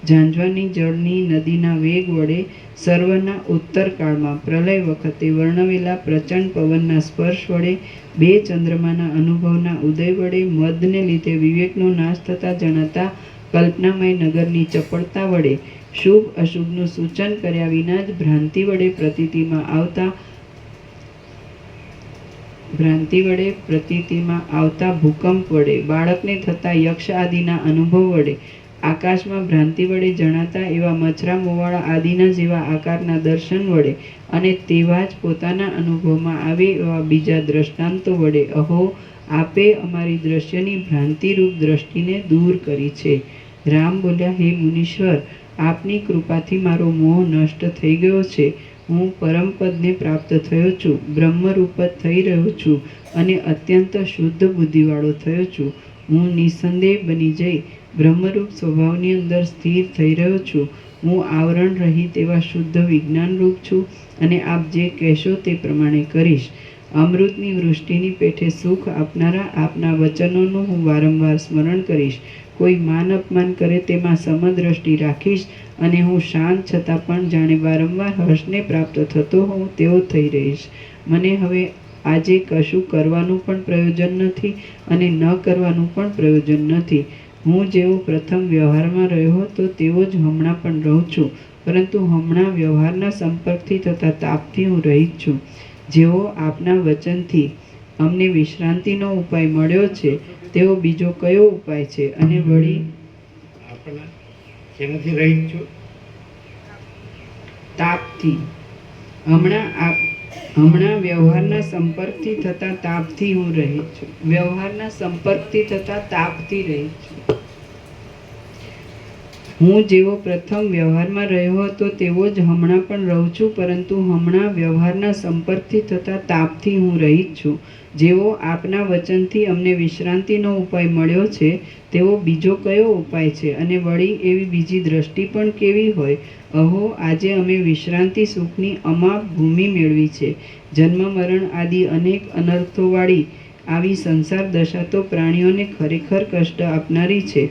Speaker 2: ઝાંઝવાની જળની નદીના વેગ વડે સર્વના ઉત્તરકાળમાં પ્રલય વખતે વર્ણવેલા પ્રચંડ પવનના સ્પર્શ વડે બે ચંદ્રમાના અનુભવના ઉદય વડે મદને લીધે વિવેકનો નાશ થતા જણાતા કલ્પનામય નગરની ચપળતા વડે શુભ અશુભનું સૂચન કર્યા વિના જ ભ્રાંતિ વડે પ્રતીતિમાં આવતા ભ્રાંતિ વડે, પ્રતીતિમાં આવતા ભૂકંપ વડે, બાળકને થતા યક્ષ આદિના અનુભવ વડે, આકાશમાં ભ્રાંતિ વડે જણાતા એવા મચરા મોવાળા આદિના જેવા આકારના દર્શન વડે અને તેવા જ પોતાના અનુભવમાં આવે એવા બીજા દ્રષ્ટાંતો વડે અહો આપે અમારી દ્રશ્યની ભ્રાંતિરૂપ દ્રષ્ટિને દૂર કરી છે. રામ બોલ્યા, હે મુનીશ્વર, આપની કૃપાથી મારો મોહ નષ્ટ થઈ ગયો છે. હું પરમપદને પ્રાપ્ત થયો છું, બ્રહ્મરૂપ જ થઈ રહ્યો છું અને અત્યંત શુદ્ધ બુદ્ધિવાળો થયો છું. હું નિસંદેહ બની જઈ બ્રહ્મરૂપ સ્વભાવની અંદર સ્થિર થઈ રહ્યો છું. હું આવરણ રહિત એવા શુદ્ધ વિજ્ઞાનરૂપ છું અને આપ જે કહેશો તે પ્રમાણે કરીશ. અમૃતની વૃષ્ટિની પેઠે સુખ આપનારા આપના વચનોનું હું વારંવાર સ્મરણ કરીશ. કોઈ માન અપમાન કરે તેમાં સમદ્રષ્ટિ રાખીશ અને હું શાંત છતાં પણ જાણે વારંવાર હર્ષને પ્રાપ્ત થતો હોઉં તેવો થઈ રહીશ. મને હવે આજે કશું કરવાનું પણ પ્રયોજન નથી અને ન કરવાનું પણ પ્રયોજન નથી. હું જેવો પ્રથમ વ્યવહારમાં રહ્યો હતો તેવો જ હમણાં પણ રહું છું, પરંતુ હમણાં વ્યવહારના સંપર્કથી તથા તાપથી હું રહિત છું. જેવો આપના વચનથી અમને વિશ્રાંતિનો ઉપાય મળ્યો છે તેવો બીજો કયો ઉપાય છે? અને વળી
Speaker 3: આપણે શેનાથી રહિત છું?
Speaker 2: તાપથી. હમણાં વ્યવહારના સંપર્કથી થતા તાપથી હું રહિત છું. વ્યવહારના સંપર્કથી થતા તાપથી રહિત છું. હું જેવો પ્રથમ વ્યવહારમાં રહ્યો હતો તેવો જ હમણાં પણ રહું છું, પરંતુ હમણાં વ્યવહારના સંપર્કથી થતા તાપથી હું રહિત છું. જેવો આપના વચનથી અમને વિશ્રાંતિનો ઉપાય મળ્યો છે તેવો બીજો કયો ઉપાય છે? અને વળી એવી બીજી દ્રષ્ટિ પણ કેવી હોય? અહો, આજે અમે વિશ્રાંતિ સુખની અમાપ ભૂમિ મેળવી છે. જન્મ મરણ આદિ અનેક અનર્થોવાળી આવી સંસાર દશા તો પ્રાણીઓને ખરેખર કષ્ટ આપનારી છે.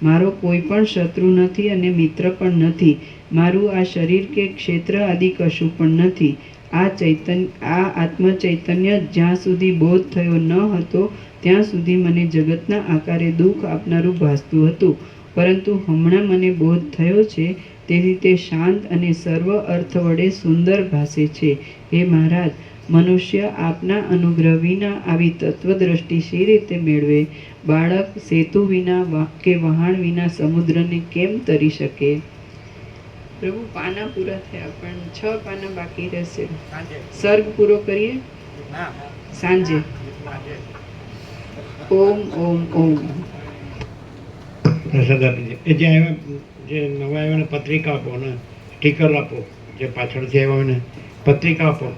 Speaker 2: મારો કોઈ પણ શત્રુ નથી અને મિત્ર પણ નથી. મારું આ શરીર કે ક્ષેત્ર આદિ કશું પણ નથી. આ આત્મ ચૈતન્ય જ્યાં સુધી બોધ થયો ન હતો ત્યાં સુધી મને જગતના આકારે દુઃખ આપનારું ભાસતું હતું, પરંતુ હમણાં મને બોધ થયો છે તેથી તે શાંત અને સર્વ અર્થ વડે સુંદર ભાસે છે. હે મહારાજ, મનુષ્ય આપના અનુગ્રહ વિના આવી તત્વદ્રષ્ટિ શી રીતે મેળવે? બાળક સેતુ વિના કે વહાણ વિના સમુદ્રને કેમ તરી શકે? પ્રભુ, પાના પૂરા થયા પણ 6 પાના બાકી રહેશે. સર્ગ પૂરો કરીએ સાંજે. ઓમ ઓમ ઓમ.
Speaker 3: પ્રસાદ આપી દે. એ જે આવ્યા, જે નવા આવ્યા ને પત્રિકા આપો ને સ્ટીકર આપો. જે પાછળથી આવ્યા હોય ને પત્રિકા આપો.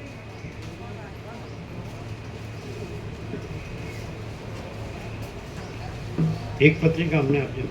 Speaker 3: એક પત્રિકા અમને આપજો.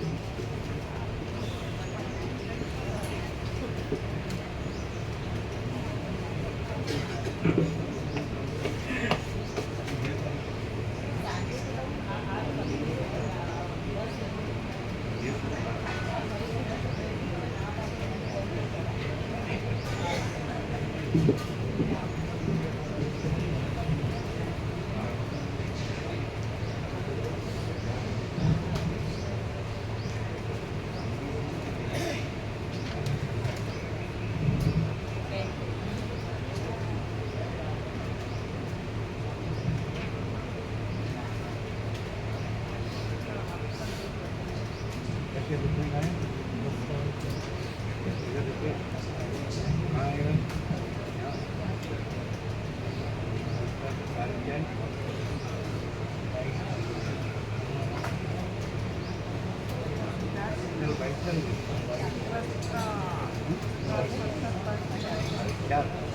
Speaker 3: Yeah.